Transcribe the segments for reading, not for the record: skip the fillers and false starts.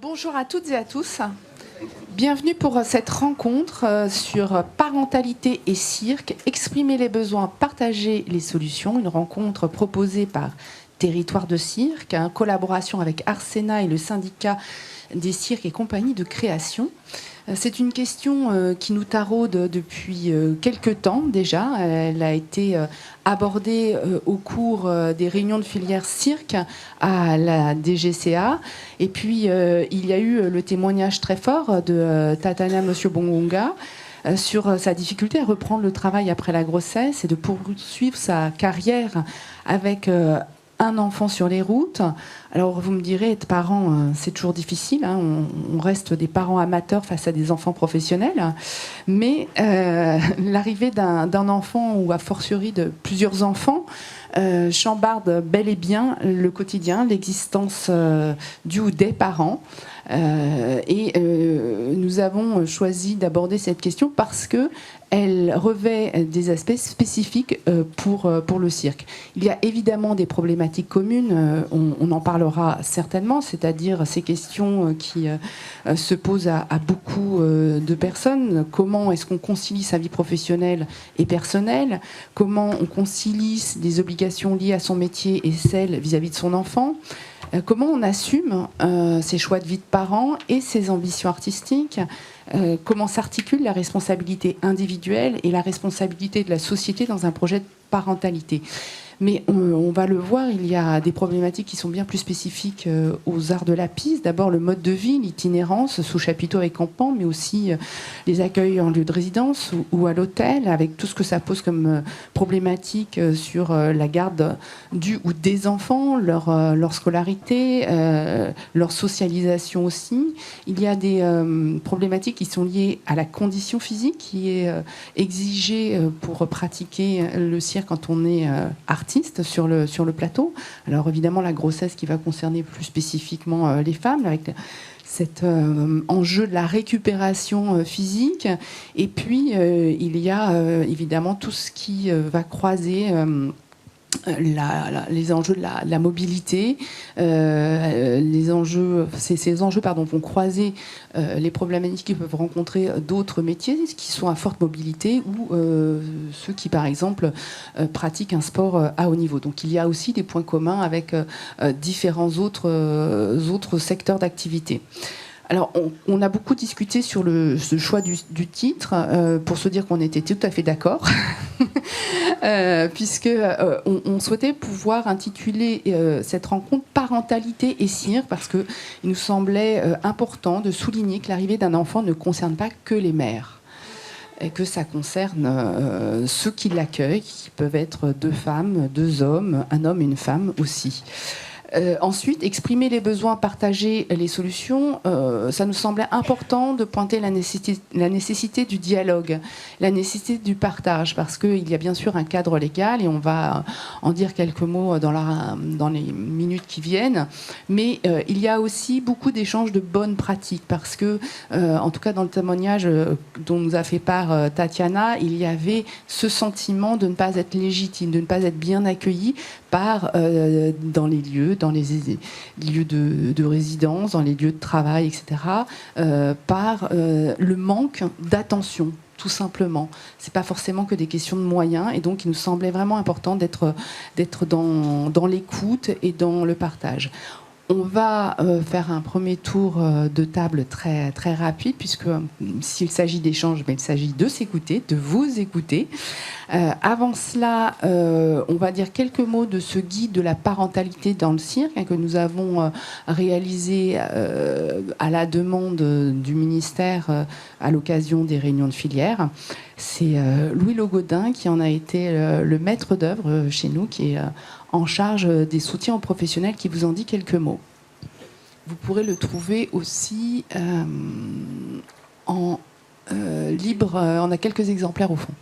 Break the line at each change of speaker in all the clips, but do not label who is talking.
Bonjour à toutes et à tous. Bienvenue pour cette rencontre sur parentalité et cirque, exprimer les besoins, partager les solutions. Une rencontre proposée par Territoire de Cirque, en collaboration avec Arsena et le syndicat des cirques et compagnies de création. C'est une question qui nous taraude depuis quelques temps déjà. Elle a été abordée au cours des réunions de filière cirque à la DGCA. Et puis, il y a eu le témoignage très fort de Tatana Monsieur Bongonga sur sa difficulté à reprendre le travail après la grossesse et de poursuivre sa carrière avec un enfant sur les routes. Alors vous me direz, être parent, c'est toujours difficile. Hein. On reste des parents amateurs face à des enfants professionnels. Mais l'arrivée d'un enfant, ou a fortiori de plusieurs enfants, chambarde bel et bien le quotidien, l'existence du ou des parents. Nous avons choisi d'aborder cette question parce qu'elle revêt des aspects spécifiques pour le cirque. Il y a évidemment des problématiques communes, on en parlera certainement, c'est-à-dire ces questions qui se posent à beaucoup de personnes. Comment est-ce qu'on concilie sa vie professionnelle et personnelle? Comment on concilie les obligations liées à son métier et celles vis-à-vis de son enfant? Comment on assume ses choix de vie de parent et ses ambitions artistiques? Comment s'articule la responsabilité individuelle et la responsabilité de la société dans un projet de parentalité? Mais on va le voir, il y a des problématiques qui sont bien plus spécifiques aux arts de la piste. D'abord, le mode de vie, l'itinérance sous chapiteau et campement, mais aussi les accueils en lieu de résidence ou à l'hôtel, avec tout ce que ça pose comme problématique sur la garde du ou des enfants, leur scolarité, leur socialisation aussi. Il y a des problématiques qui sont liées à la condition physique qui est exigée pour pratiquer le cirque quand on est artiste sur le plateau. Alors évidemment la grossesse qui va concerner plus spécifiquement les femmes avec cet enjeu de la récupération physique. Et puis il y a évidemment tout ce qui va croiser les enjeux de la mobilité, ces enjeux vont croiser les problématiques qu'ils peuvent rencontrer d'autres métiers qui sont à forte mobilité ou ceux qui, par exemple, pratiquent un sport à haut niveau. Donc il y a aussi des points communs avec différents autres secteurs d'activité. Alors, on a beaucoup discuté sur ce choix du titre pour se dire qu'on était tout à fait d'accord, puisque on souhaitait pouvoir intituler cette rencontre parentalité et cirque, parce qu'il nous semblait important de souligner que l'arrivée d'un enfant ne concerne pas que les mères, et que ça concerne ceux qui l'accueillent, qui peuvent être deux femmes, deux hommes, un homme et une femme aussi. Ensuite, exprimer les besoins, partager les solutions, ça nous semblait important de pointer la nécessité du dialogue, la nécessité du partage, parce qu'il y a bien sûr un cadre légal, et on va en dire quelques mots dans les minutes qui viennent, mais il y a aussi beaucoup d'échanges de bonnes pratiques, parce que, en tout cas dans le témoignage dont nous a fait part Tatiana, il y avait ce sentiment de ne pas être légitime, de ne pas être bien accueilli dans les lieux de résidence, dans les lieux de travail, etc., par le manque d'attention, tout simplement. C'est pas forcément que des questions de moyens, et donc il nous semblait vraiment important d'être dans l'écoute et dans le partage. On va faire un premier tour de table très, très rapide, puisque s'il s'agit d'échanges, il s'agit de s'écouter, de vous écouter. Avant cela, on va dire quelques mots de ce guide de la parentalité dans le cirque que nous avons réalisé à la demande du ministère à l'occasion des réunions de filière. C'est Louis Logodin qui en a été le maître d'œuvre chez nous, qui est en charge des soutiens aux professionnels, qui vous en dit quelques mots. Vous pourrez le trouver aussi en libre. On a quelques exemplaires au fond.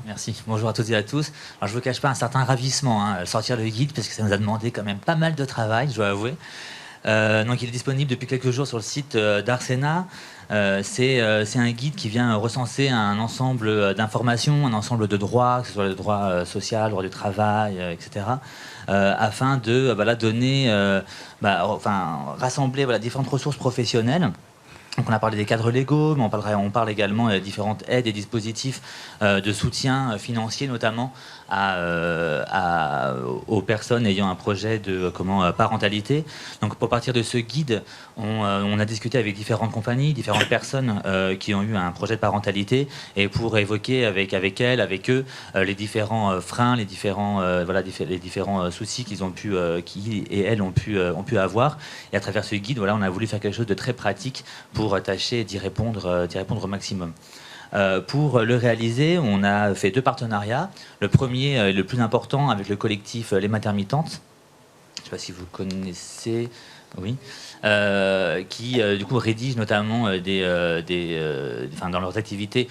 Merci. Bonjour à toutes et à tous. Alors, je ne vous cache pas un certain ravissement à sortir le guide, parce que ça nous a demandé quand même pas mal de travail, je dois avouer. Donc, il est disponible depuis quelques jours sur le site d'Arsena. C'est un guide qui vient recenser un ensemble d'informations, un ensemble de droits, que ce soit le droit social, le droit du travail, etc., afin de donner, rassembler différentes ressources professionnelles. Donc on a parlé des cadres légaux, mais on parle également de différentes aides et dispositifs de soutien financier, notamment aux personnes ayant un projet de parentalité. Donc pour partir de ce guide, on a discuté avec différentes compagnies, différentes personnes qui ont eu un projet de parentalité, et pour évoquer avec eux, les différents freins, les différents soucis qu'ils et elles ont pu avoir. Et à travers ce guide, on a voulu faire quelque chose de très pratique pour tâcher d'y répondre au maximum. Pour le réaliser, on a fait 2 partenariats. Le premier, le plus important, avec le collectif Les Matermitantes. Je ne sais pas si vous connaissez, oui, qui du coup rédigent notamment dans leurs activités,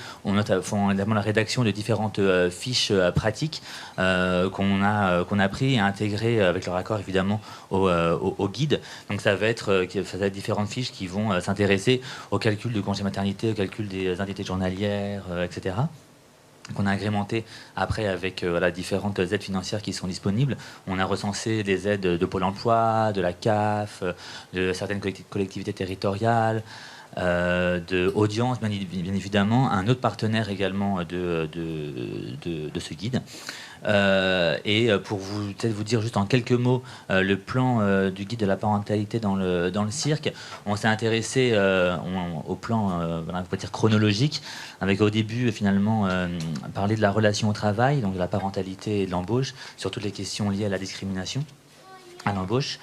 font notamment la rédaction de différentes fiches pratiques qu'on a pris et intégrées avec leur accord évidemment au guide. Donc ça va être différentes fiches qui vont s'intéresser au calcul du congé maternité, au calcul des indemnités journalières, etc. qu'on a agrémenté après avec différentes aides financières qui sont disponibles. On a recensé des aides de Pôle emploi, de la CAF, de certaines collectivités territoriales, de Audience, bien évidemment, un autre partenaire également de ce guide. Et pour peut-être vous dire juste en quelques mots le plan du guide de la parentalité dans le cirque, on s'est intéressé au plan on peut dire chronologique, avec au début finalement parler de la relation au travail, donc de la parentalité et de l'embauche, sur toutes les questions liées à la discrimination à l'embauche.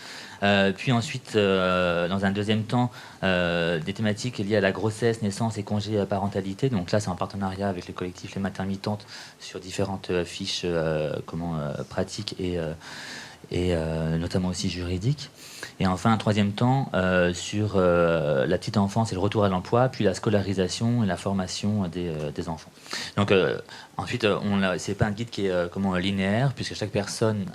Puis ensuite, dans un deuxième temps, des thématiques liées à la grossesse, naissance et congé parentalité. Donc là, c'est en partenariat avec le collectif Les Matermitantes sur différentes fiches pratiques et notamment aussi juridiques. Et enfin, un troisième temps sur la petite enfance et le retour à l'emploi, puis la scolarisation et la formation des enfants. Donc ensuite, c'est pas un guide qui est linéaire, puisque chaque personne,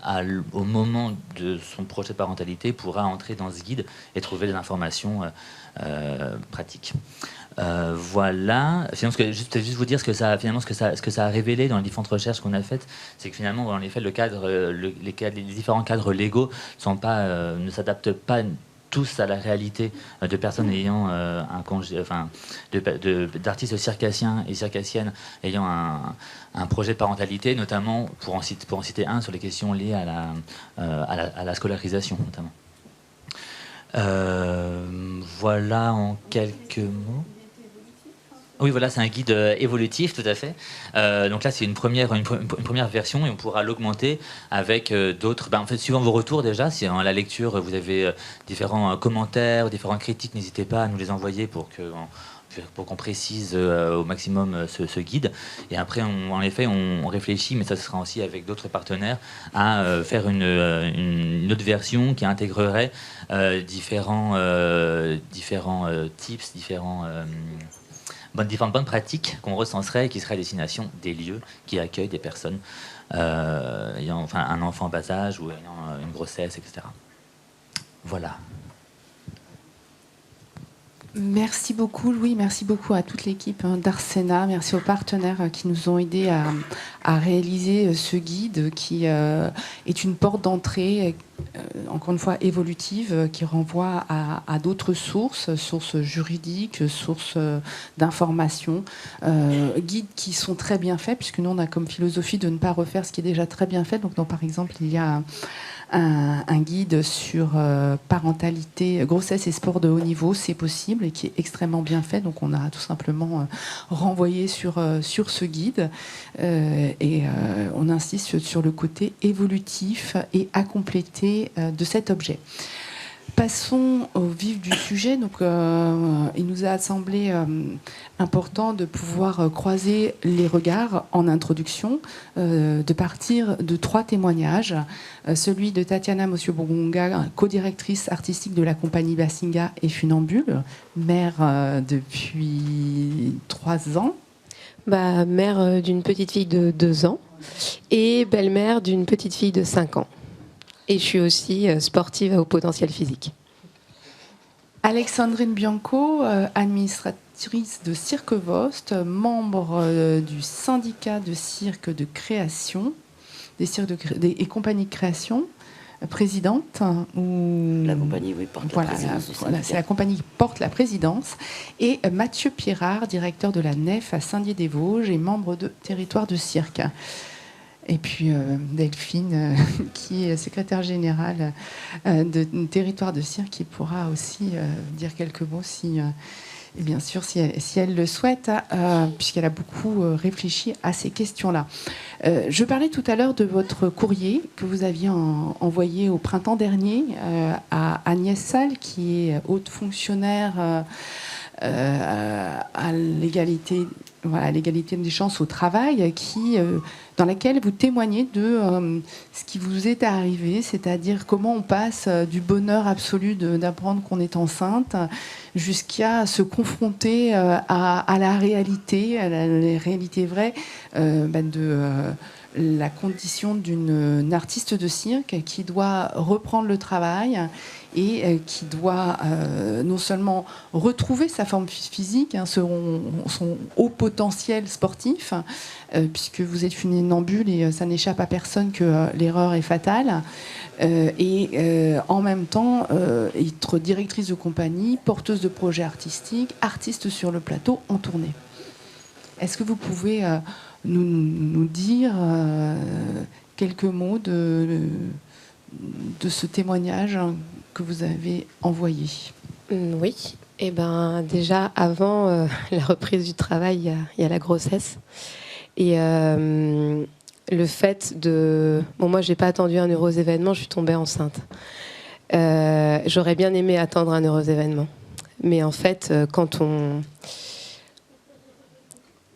au moment de son projet de parentalité, pourra entrer dans ce guide et trouver des informations pratiques. Voilà. Sinon, juste vous dire ce que ça a révélé dans les différentes recherches qu'on a faites, c'est que finalement, en effet, les différents cadres légaux ne s'adaptent pas tous à la réalité de personnes ayant un congé, d'artistes circassiens et circassiennes ayant un projet de parentalité, notamment pour en citer un sur les questions liées à la scolarisation, notamment. Voilà en quelques mots. Oui, voilà, c'est un guide évolutif, tout à fait. Donc là, c'est une première version, et on pourra l'augmenter avec d'autres. En fait, suivant vos retours déjà, si à la lecture vous avez différents commentaires, différentes critiques, n'hésitez pas à nous les envoyer pour qu'on précise au maximum ce guide. Et après, en effet, on réfléchit, mais ça sera aussi avec d'autres partenaires, à faire une autre version qui intégrerait différents tips, différentes bonnes pratiques qu'on recenserait et qui seraient à destination des lieux qui accueillent des personnes ayant un enfant en bas âge ou ayant une grossesse, etc. Voilà.
Merci beaucoup Louis, merci beaucoup à toute l'équipe d'Arsena, merci aux partenaires qui nous ont aidés à réaliser ce guide qui est une porte d'entrée, encore une fois évolutive, qui renvoie à d'autres sources juridiques, sources d'informations, guides qui sont très bien faits, puisque nous on a comme philosophie de ne pas refaire ce qui est déjà très bien fait. Donc par exemple, il y a un guide sur parentalité, grossesse et sport de haut niveau, c'est possible, et qui est extrêmement bien fait. Donc on a tout simplement renvoyé sur ce guide et on insiste sur le côté évolutif et à compléter de cet objet. Passons au vif du sujet. Donc, il nous a semblé important de pouvoir croiser les regards en introduction, de partir de 3 témoignages. Celui de Tatiana Mossio-Bourgonga, co-directrice artistique de la compagnie Bassinga et Funambule, mère depuis 3 ans.
Mère d'une petite fille de 2 ans et belle-mère d'une petite fille de 5 ans. Et je suis aussi sportive à haut potentiel physique.
Alexandrine Bianco, administratrice de Cirque Vost, membre du syndicat de cirque de création, des cirques et compagnies de création, présidente.
La compagnie, oui, porte la présidence.
C'est la compagnie qui porte la présidence. Et Mathieu Pirard, directeur de la Nef à Saint-Dié-des-Vosges et membre de Territoire de Cirque. Et puis Delphine, qui est secrétaire générale de Territoire de Cirque, qui pourra aussi dire quelques mots, et bien sûr, si elle le souhaite, puisqu'elle a beaucoup réfléchi à ces questions-là. Je parlais tout à l'heure de votre courrier que vous aviez envoyé au printemps dernier à Agnès Salle, qui est haute fonctionnaire à l'égalité des chances au travail, dans laquelle vous témoignez de ce qui vous est arrivé, c'est-à-dire comment on passe du bonheur absolu d'apprendre qu'on est enceinte jusqu'à se confronter à la réalité, à la réalité vraie de la condition d'une artiste de cirque qui doit reprendre le travail et qui doit non seulement retrouver sa forme physique, son haut potentiel sportif, puisque vous êtes funambule et ça n'échappe à personne que l'erreur est fatale, et en même temps être directrice de compagnie, porteuse de projets artistiques, artiste sur le plateau en tournée. Est-ce que vous pouvez nous dire quelques mots de ce témoignage que vous avez envoyé?
Oui. Eh ben, déjà, avant la reprise du travail, il y a la grossesse. Et le fait de... Bon, moi, je n'ai pas attendu un heureux événement, je suis tombée enceinte. J'aurais bien aimé attendre un heureux événement. Mais en fait, quand on...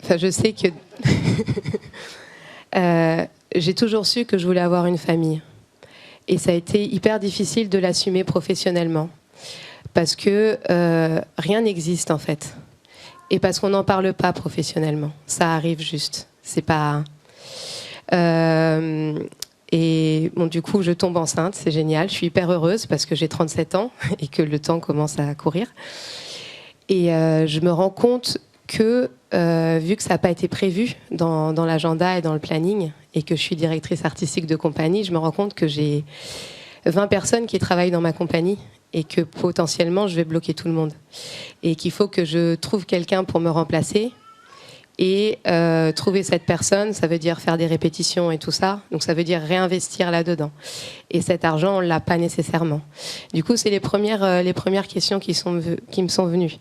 Enfin, je sais que... j'ai toujours su que je voulais avoir une famille. Et ça a été hyper difficile de l'assumer professionnellement. Parce que rien n'existe, en fait. Et parce qu'on n'en parle pas professionnellement. Ça arrive juste. C'est pas... Et bon, du coup, je tombe enceinte, c'est génial. Je suis hyper heureuse parce que j'ai 37 ans et que le temps commence à courir. Et je me rends compte que, vu que ça n'a pas été prévu dans l'agenda et dans le planning, et que je suis directrice artistique de compagnie, je me rends compte que j'ai 20 personnes qui travaillent dans ma compagnie et que potentiellement, je vais bloquer tout le monde. Et qu'il faut que je trouve quelqu'un pour me remplacer. Et trouver cette personne, ça veut dire faire des répétitions et tout ça. Donc ça veut dire réinvestir là-dedans. Et cet argent, on ne l'a pas nécessairement. Du coup, c'est les premières questions qui me sont venues.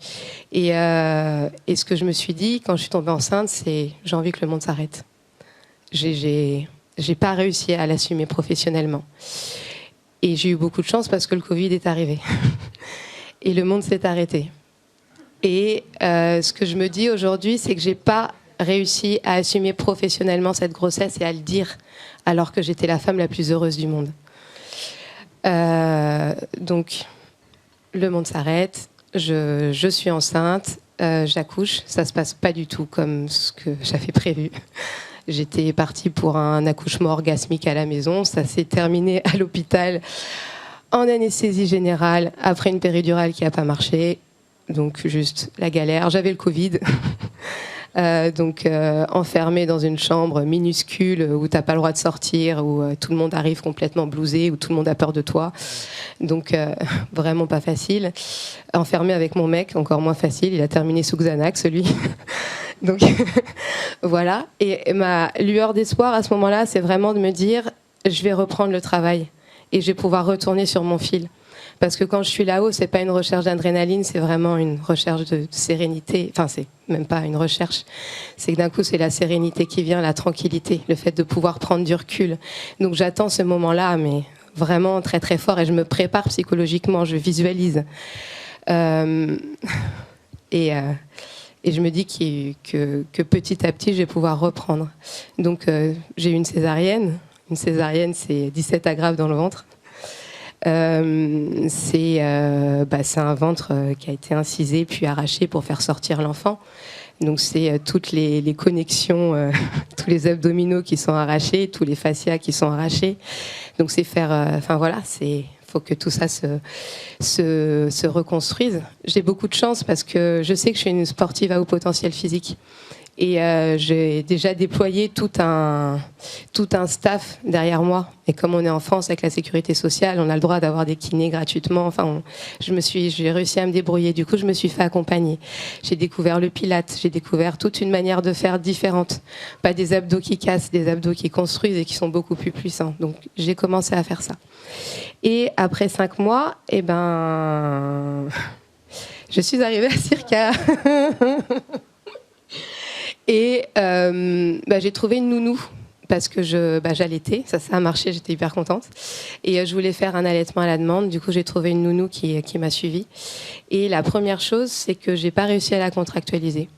Et ce que je me suis dit quand je suis tombée enceinte, c'est j'ai envie que le monde s'arrête. J'ai pas réussi à l'assumer professionnellement. Et j'ai eu beaucoup de chance parce que le Covid est arrivé. Et le monde s'est arrêté. Et ce que je me dis aujourd'hui, c'est que j'ai pas réussi à assumer professionnellement cette grossesse et à le dire alors que j'étais la femme la plus heureuse du monde. Donc, le monde s'arrête, je suis enceinte, j'accouche. Ça se passe pas du tout comme ce que j'avais prévu. J'étais partie pour un accouchement orgasmique à la maison. Ça s'est terminé à l'hôpital en anesthésie générale après une péridurale qui n'a pas marché. Donc juste la galère. J'avais le Covid, donc enfermée dans une chambre minuscule où t'as pas le droit de sortir, où tout le monde arrive complètement blousé, où tout le monde a peur de toi. Donc vraiment pas facile. Enfermée avec mon mec, encore moins facile. Il a terminé sous Xanax, lui. Donc voilà. Et ma lueur d'espoir à ce moment-là, c'est vraiment de me dire, je vais reprendre le travail et je vais pouvoir retourner sur mon fil. Parce que quand je suis là-haut, c'est pas une recherche d'adrénaline, c'est vraiment une recherche de sérénité. Enfin, c'est même pas une recherche. C'est que d'un coup, c'est la sérénité qui vient, la tranquillité, le fait de pouvoir prendre du recul. Donc j'attends ce moment-là, mais vraiment très très fort, et je me prépare psychologiquement, je visualise. Et je me dis que petit à petit, je vais pouvoir reprendre. Donc j'ai eu une césarienne. Une césarienne, c'est 17 agrafes dans le ventre. C'est un ventre qui a été incisé puis arraché pour faire sortir l'enfant. Donc c'est toutes les connexions, tous les abdominaux qui sont arrachés, tous les fascias qui sont arrachés. Donc c'est faire, c'est faut que tout ça se reconstruise. J'ai beaucoup de chance parce que je sais que je suis une sportive à haut potentiel physique. Et j'ai déjà déployé tout un staff derrière moi. Et comme on est en France avec la sécurité sociale, on a le droit d'avoir des kinés gratuitement. Enfin, j'ai réussi à me débrouiller. Du coup, je me suis fait accompagner. J'ai découvert le pilate. J'ai découvert toute une manière de faire différente. Pas des abdos qui cassent, des abdos qui construisent et qui sont beaucoup plus puissants. Donc, j'ai commencé à faire ça. Et après 5 mois, je suis arrivée à Circa. Et j'ai trouvé une nounou parce que j'allaitais, ça a marché, j'étais hyper contente. Et je voulais faire un allaitement à la demande, du coup j'ai trouvé une nounou qui m'a suivie. Et la première chose, c'est que j'ai pas réussi à la contractualiser.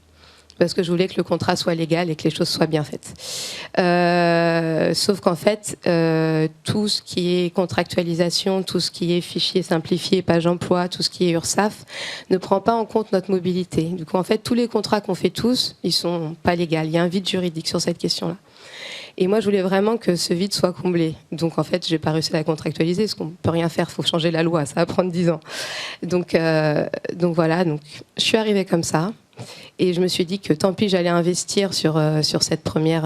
Parce que je voulais que le contrat soit légal et que les choses soient bien faites. Sauf qu'en fait, tout ce qui est contractualisation, tout ce qui est fichier simplifié, page emploi, tout ce qui est URSSAF, ne prend pas en compte notre mobilité. Du coup, en fait, tous les contrats qu'on fait tous, ils sont pas légaux. Il y a un vide juridique sur cette question-là. Et moi, je voulais vraiment que ce vide soit comblé. Donc, en fait, j'ai pas réussi à la contractualiser, parce qu'on peut rien faire, il faut changer la loi, ça va prendre 10 ans. Donc voilà, je suis arrivée comme ça. Et je me suis dit que tant pis, j'allais investir sur cette première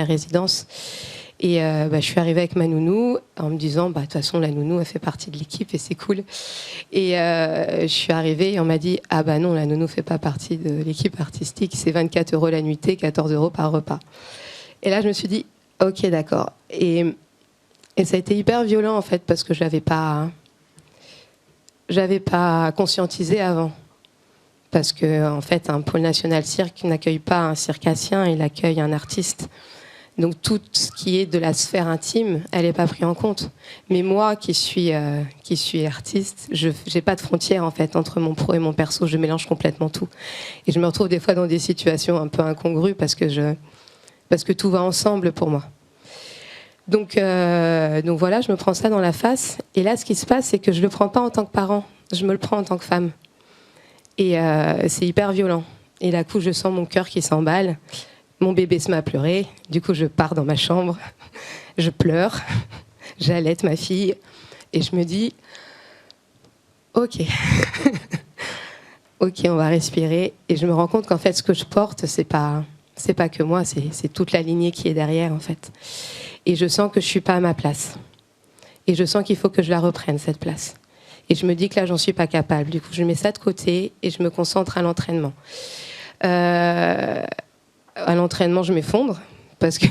résidence. Et je suis arrivée avec ma nounou en me disant, de toute façon, la nounou, elle fait partie de l'équipe et c'est cool. Et je suis arrivée et on m'a dit, ah bah non, la nounou fait pas partie de l'équipe artistique, c'est 24 € la nuitée, 14 € par repas. Et là, je me suis dit, ok, d'accord. Et ça a été hyper violent, en fait, parce que je l'avais pas conscientisé avant. Parce que, en fait, un pôle national cirque n'accueille pas un circassien, il accueille un artiste. Donc, tout ce qui est de la sphère intime, elle n'est pas prise en compte. Mais moi, qui suis artiste, je n'ai pas de frontière, en fait, entre mon pro et mon perso. Je mélange complètement tout. Et je me retrouve des fois dans des situations un peu incongrues parce que tout va ensemble pour moi. Donc voilà, je me prends ça dans la face. Et là, ce qui se passe, c'est que je ne le prends pas en tant que parent. Je me le prends en tant que femme. Et c'est hyper violent. Et d'un coup, je sens mon cœur qui s'emballe. Mon bébé se met à pleurer. Du coup, je pars dans ma chambre. Je pleure. J'allaite ma fille. Et je me dis, ok. Ok, on va respirer. Et je me rends compte qu'en fait, ce que je porte, c'est pas que moi, c'est toute la lignée qui est derrière, en fait. Et je sens que je suis pas à ma place. Et je sens qu'il faut que je la reprenne, cette place. Et je me dis que là, j'en suis pas capable. Du coup, je mets ça de côté et je me concentre à l'entraînement. À l'entraînement, je m'effondre parce que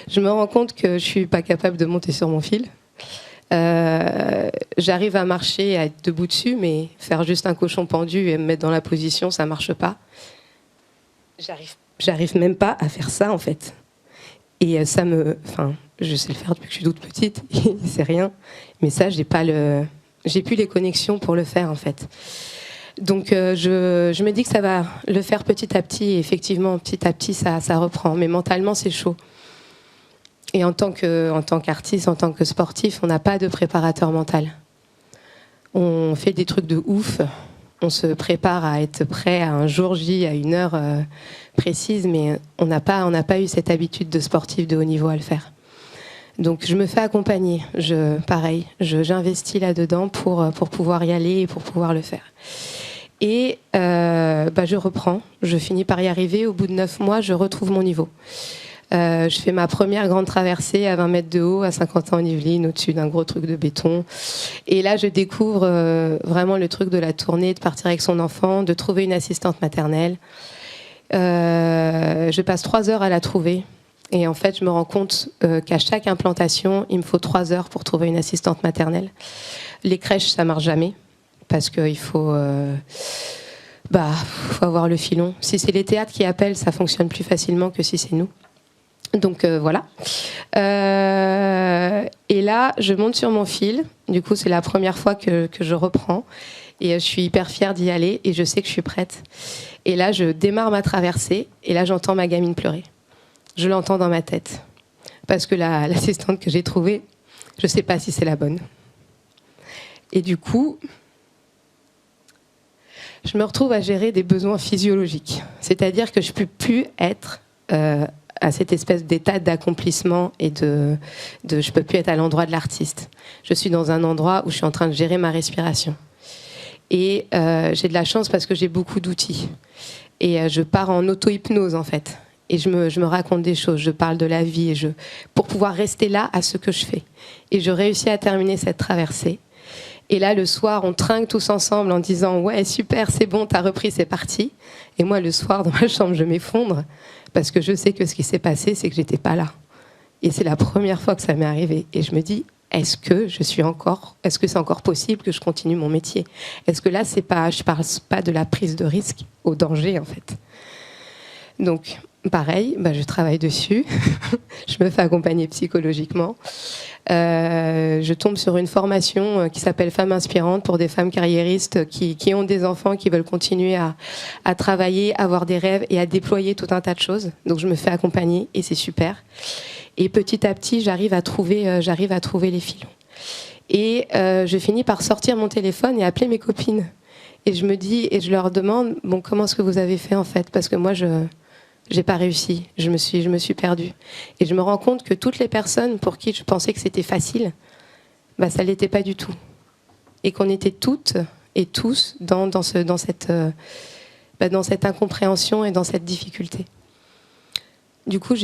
je me rends compte que je suis pas capable de monter sur mon fil. J'arrive à marcher, à être debout dessus, mais faire juste un cochon pendu et me mettre dans la position, ça marche pas. J'arrive même pas à faire ça, en fait. Et je sais le faire depuis que je suis toute petite, c'est rien. Mais ça, j'ai plus les connexions pour le faire, en fait. Donc, je me dis que ça va le faire petit à petit. Et effectivement, petit à petit, ça reprend. Mais mentalement, c'est chaud. Et en tant qu'artiste, en tant que sportif, on n'a pas de préparateur mental. On fait des trucs de ouf. On se prépare à être prêt à un jour J, à une heure précise. Mais on n'a pas eu cette habitude de sportif de haut niveau à le faire. Donc je me fais accompagner, j'investis là-dedans pour pouvoir y aller et pour pouvoir le faire. Et je reprends, je finis par y arriver. Au bout de 9 mois, je retrouve mon niveau. Je fais ma première grande traversée à 20 mètres de haut, à Saint-Quentin en Yvelines, au-dessus d'un gros truc de béton. Et là, je découvre vraiment le truc de la tournée, de partir avec son enfant, de trouver une assistante maternelle. Je passe 3 heures à la trouver. Et en fait, je me rends compte qu'à chaque implantation, il me faut 3 heures pour trouver une assistante maternelle. Les crèches, ça marche jamais, parce qu'il faut avoir le filon. Si c'est les théâtres qui appellent, ça fonctionne plus facilement que si c'est nous. Donc voilà. Et là, je monte sur mon fil. Du coup, c'est la première fois que je reprends. Et je suis hyper fière d'y aller et je sais que je suis prête. Et là, je démarre ma traversée et là, j'entends ma gamine pleurer. Je l'entends dans ma tête. Parce que l'assistante que j'ai trouvée, je ne sais pas si c'est la bonne. Et du coup, je me retrouve à gérer des besoins physiologiques. C'est-à-dire que je ne peux plus être à cette espèce d'état d'accomplissement et de je peux plus être à l'endroit de l'artiste. Je suis dans un endroit où je suis en train de gérer ma respiration. Et j'ai de la chance parce que j'ai beaucoup d'outils. Et je pars en auto-hypnose, en fait. Et je me raconte des choses, je parle de la vie, pour pouvoir rester là à ce que je fais. Et je réussis à terminer cette traversée. Et là, le soir, on trinque tous ensemble en disant « Ouais, super, c'est bon, t'as repris, c'est parti ». Et moi, le soir, dans ma chambre, je m'effondre parce que je sais que ce qui s'est passé, c'est que j'étais pas là. Et c'est la première fois que ça m'est arrivé. Et je me dis « Est-ce que c'est encore possible que je continue mon métier ? Est-ce que là, je parle pas de la prise de risque au danger, en fait ?» Donc, pareil, je travaille dessus. Je me fais accompagner psychologiquement. Je tombe sur une formation qui s'appelle Femmes inspirantes pour des femmes carriéristes qui ont des enfants, qui veulent continuer à travailler, avoir des rêves et à déployer tout un tas de choses. Donc, je me fais accompagner et c'est super. Et petit à petit, j'arrive à trouver les filons. Et je finis par sortir mon téléphone et appeler mes copines. Et je me dis, et je leur demande, bon, comment est-ce que vous avez fait en fait ? Parce que moi, j'ai pas réussi, je me suis perdue. Et je me rends compte que toutes les personnes pour qui je pensais que c'était facile, ça l'était pas du tout. Et qu'on était toutes et tous dans cette incompréhension et dans cette difficulté. Du coup,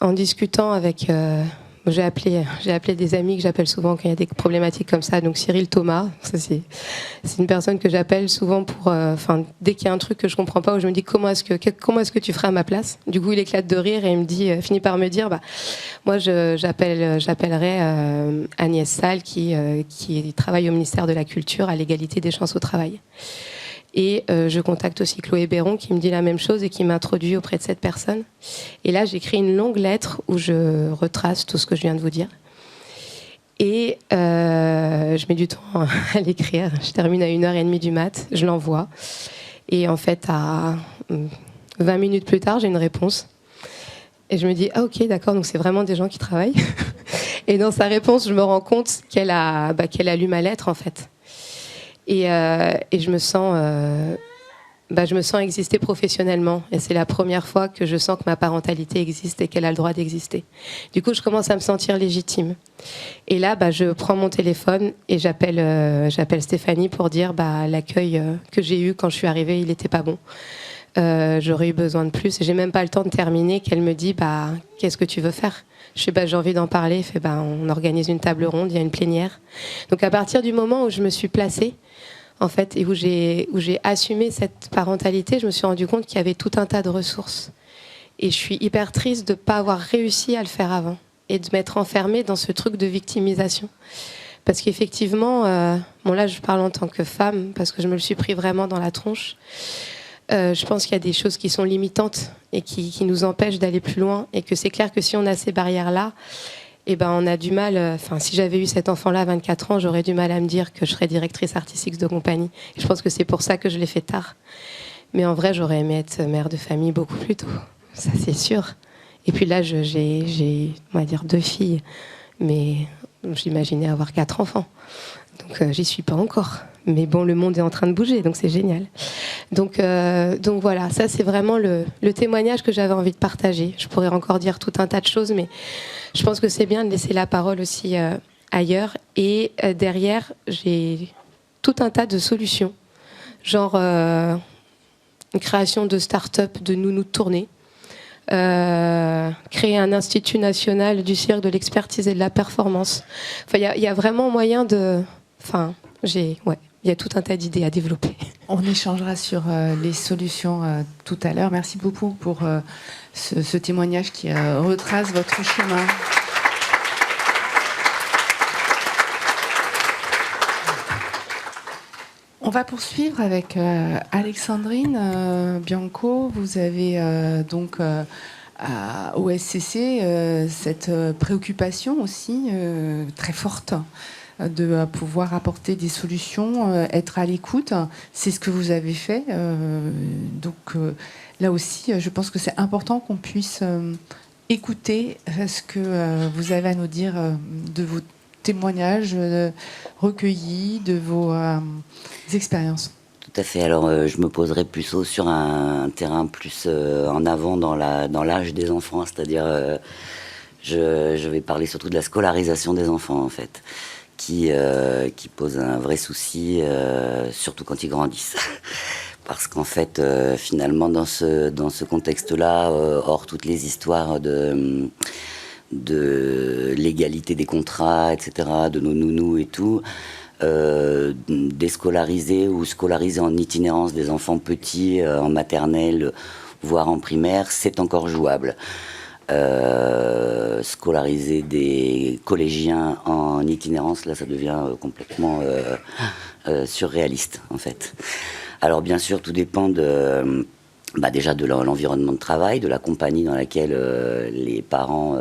en discutant avec... j'ai appelé des amis que j'appelle souvent quand il y a des problématiques comme ça. Donc Cyril Thomas, ça c'est une personne que j'appelle souvent pour, dès qu'il y a un truc que je comprends pas, où je me dis comment est-ce que tu ferais à ma place. Du coup, il éclate de rire et il me dit, finit par me dire, moi j'appellerais Agnès Salle qui travaille au ministère de la Culture à l'égalité des chances au travail. Et je contacte aussi Chloé Béron qui me dit la même chose et qui m'introduit auprès de cette personne. Et là, j'écris une longue lettre où je retrace tout ce que je viens de vous dire. Et je mets du temps à l'écrire. Je termine à 1h30 du mat, je l'envoie. Et en fait, à 20 minutes plus tard, j'ai une réponse. Et je me dis, ah ok, d'accord, donc c'est vraiment des gens qui travaillent. Et dans sa réponse, je me rends compte qu'elle a lu ma lettre, en fait. Et je me sens exister professionnellement. Et c'est la première fois que je sens que ma parentalité existe et qu'elle a le droit d'exister. Du coup, je commence à me sentir légitime. Et là, je prends mon téléphone et j'appelle Stéphanie pour dire l'accueil que j'ai eu quand je suis arrivée, il n'était pas bon. J'aurais eu besoin de plus. Et j'ai même pas le temps de terminer qu'elle me dit qu'est-ce que tu veux faire ? Je fais j'ai envie d'en parler. Elle fait on organise une table ronde, il y a une plénière. Donc à partir du moment où je me suis placée en fait et où j'ai assumé cette parentalité, je me suis rendu compte qu'il y avait tout un tas de ressources. Et je suis hyper triste de pas avoir réussi à le faire avant et de m'être enfermée dans ce truc de victimisation. Parce qu'effectivement, là je parle en tant que femme parce que je me le suis pris vraiment dans la tronche. Je pense qu'il y a des choses qui sont limitantes et qui nous empêchent d'aller plus loin et que c'est clair que si on a ces barrières-là, on a du mal. Si j'avais eu cet enfant-là à 24 ans, j'aurais du mal à me dire que je serais directrice artistique de compagnie. Et je pense que c'est pour ça que je l'ai fait tard. Mais en vrai, j'aurais aimé être mère de famille beaucoup plus tôt. Ça, c'est sûr. Et puis là, j'ai on va dire 2 filles. Mais j'imaginais avoir 4 enfants. Donc, j'y suis pas encore. Mais bon, le monde est en train de bouger, donc c'est génial. Donc voilà, ça c'est vraiment le témoignage que j'avais envie de partager. Je pourrais encore dire tout un tas de choses, mais je pense que c'est bien de laisser la parole aussi ailleurs. Et derrière, j'ai tout un tas de solutions, genre une création de start-up de nounous de tournée, créer un institut national du cirque, de l'expertise et de la performance. Il y a vraiment moyen de... il y a tout un tas d'idées à développer.
On échangera sur les solutions tout à l'heure. Merci beaucoup pour ce témoignage qui retrace votre chemin. On va poursuivre avec Alexandrine Bianco. Vous avez donc au SCC cette préoccupation aussi très forte de pouvoir apporter des solutions, être à l'écoute. C'est ce que vous avez fait. Donc là aussi, je pense que c'est important qu'on puisse écouter ce que vous avez à nous dire de vos témoignages recueillis, de vos expériences.
Tout à fait. Alors, je me poserai plutôt sur un terrain plus en avant dans l'âge des enfants, c'est-à-dire je vais parler surtout de la scolarisation des enfants, en fait, qui pose un vrai souci, surtout quand ils grandissent. Parce qu'en fait, finalement, dans ce contexte-là, hors toutes les histoires de l'égalité des contrats, etc., de nos nounous et tout, déscolariser ou scolariser en itinérance des enfants petits en maternelle, voire en primaire, c'est encore jouable. Scolariser des collégiens en itinérance, là, ça devient complètement surréaliste, en fait. Alors, bien sûr, tout dépend déjà de l'environnement de travail, de la compagnie dans laquelle les parents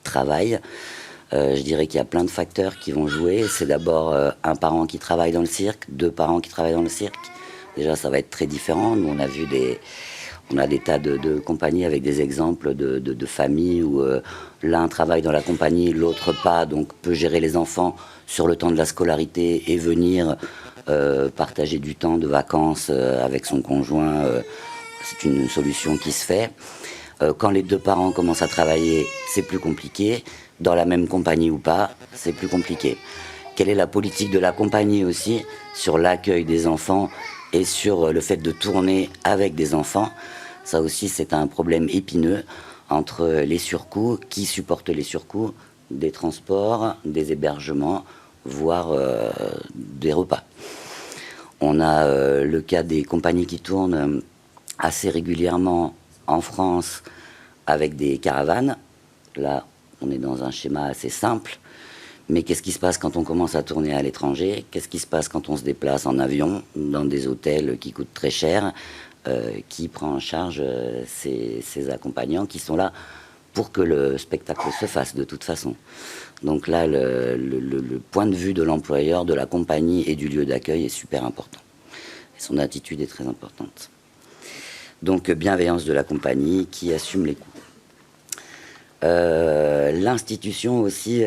travaillent. Je dirais qu'il y a plein de facteurs qui vont jouer. C'est d'abord un parent qui travaille dans le cirque, 2 parents qui travaillent dans le cirque. Déjà, ça va être très différent. Nous, on a des tas de compagnies avec des exemples de familles où l'un travaille dans la compagnie, l'autre pas, donc peut gérer les enfants sur le temps de la scolarité et venir partager du temps de vacances avec son conjoint. C'est une solution qui se fait. Quand les 2 parents commencent à travailler, c'est plus compliqué. Dans la même compagnie ou pas, c'est plus compliqué. Quelle est la politique de la compagnie aussi sur l'accueil des enfants et sur le fait de tourner avec des enfants? Ça aussi, c'est un problème épineux entre les surcoûts, qui supportent les surcoûts, des transports, des hébergements, voire des repas. On a le cas des compagnies qui tournent assez régulièrement en France avec des caravanes. Là, on est dans un schéma assez simple. Mais qu'est-ce qui se passe quand on commence à tourner à l'étranger? Qu'est-ce qui se passe quand on se déplace en avion, dans des hôtels qui coûtent très cher? Qui prend en charge ces accompagnants qui sont là pour que le spectacle se fasse de toute façon? Donc là, le point de vue de l'employeur, de la compagnie et du lieu d'accueil est super important. Et son attitude est très importante. Donc bienveillance de la compagnie qui assume les coûts. L'institution aussi,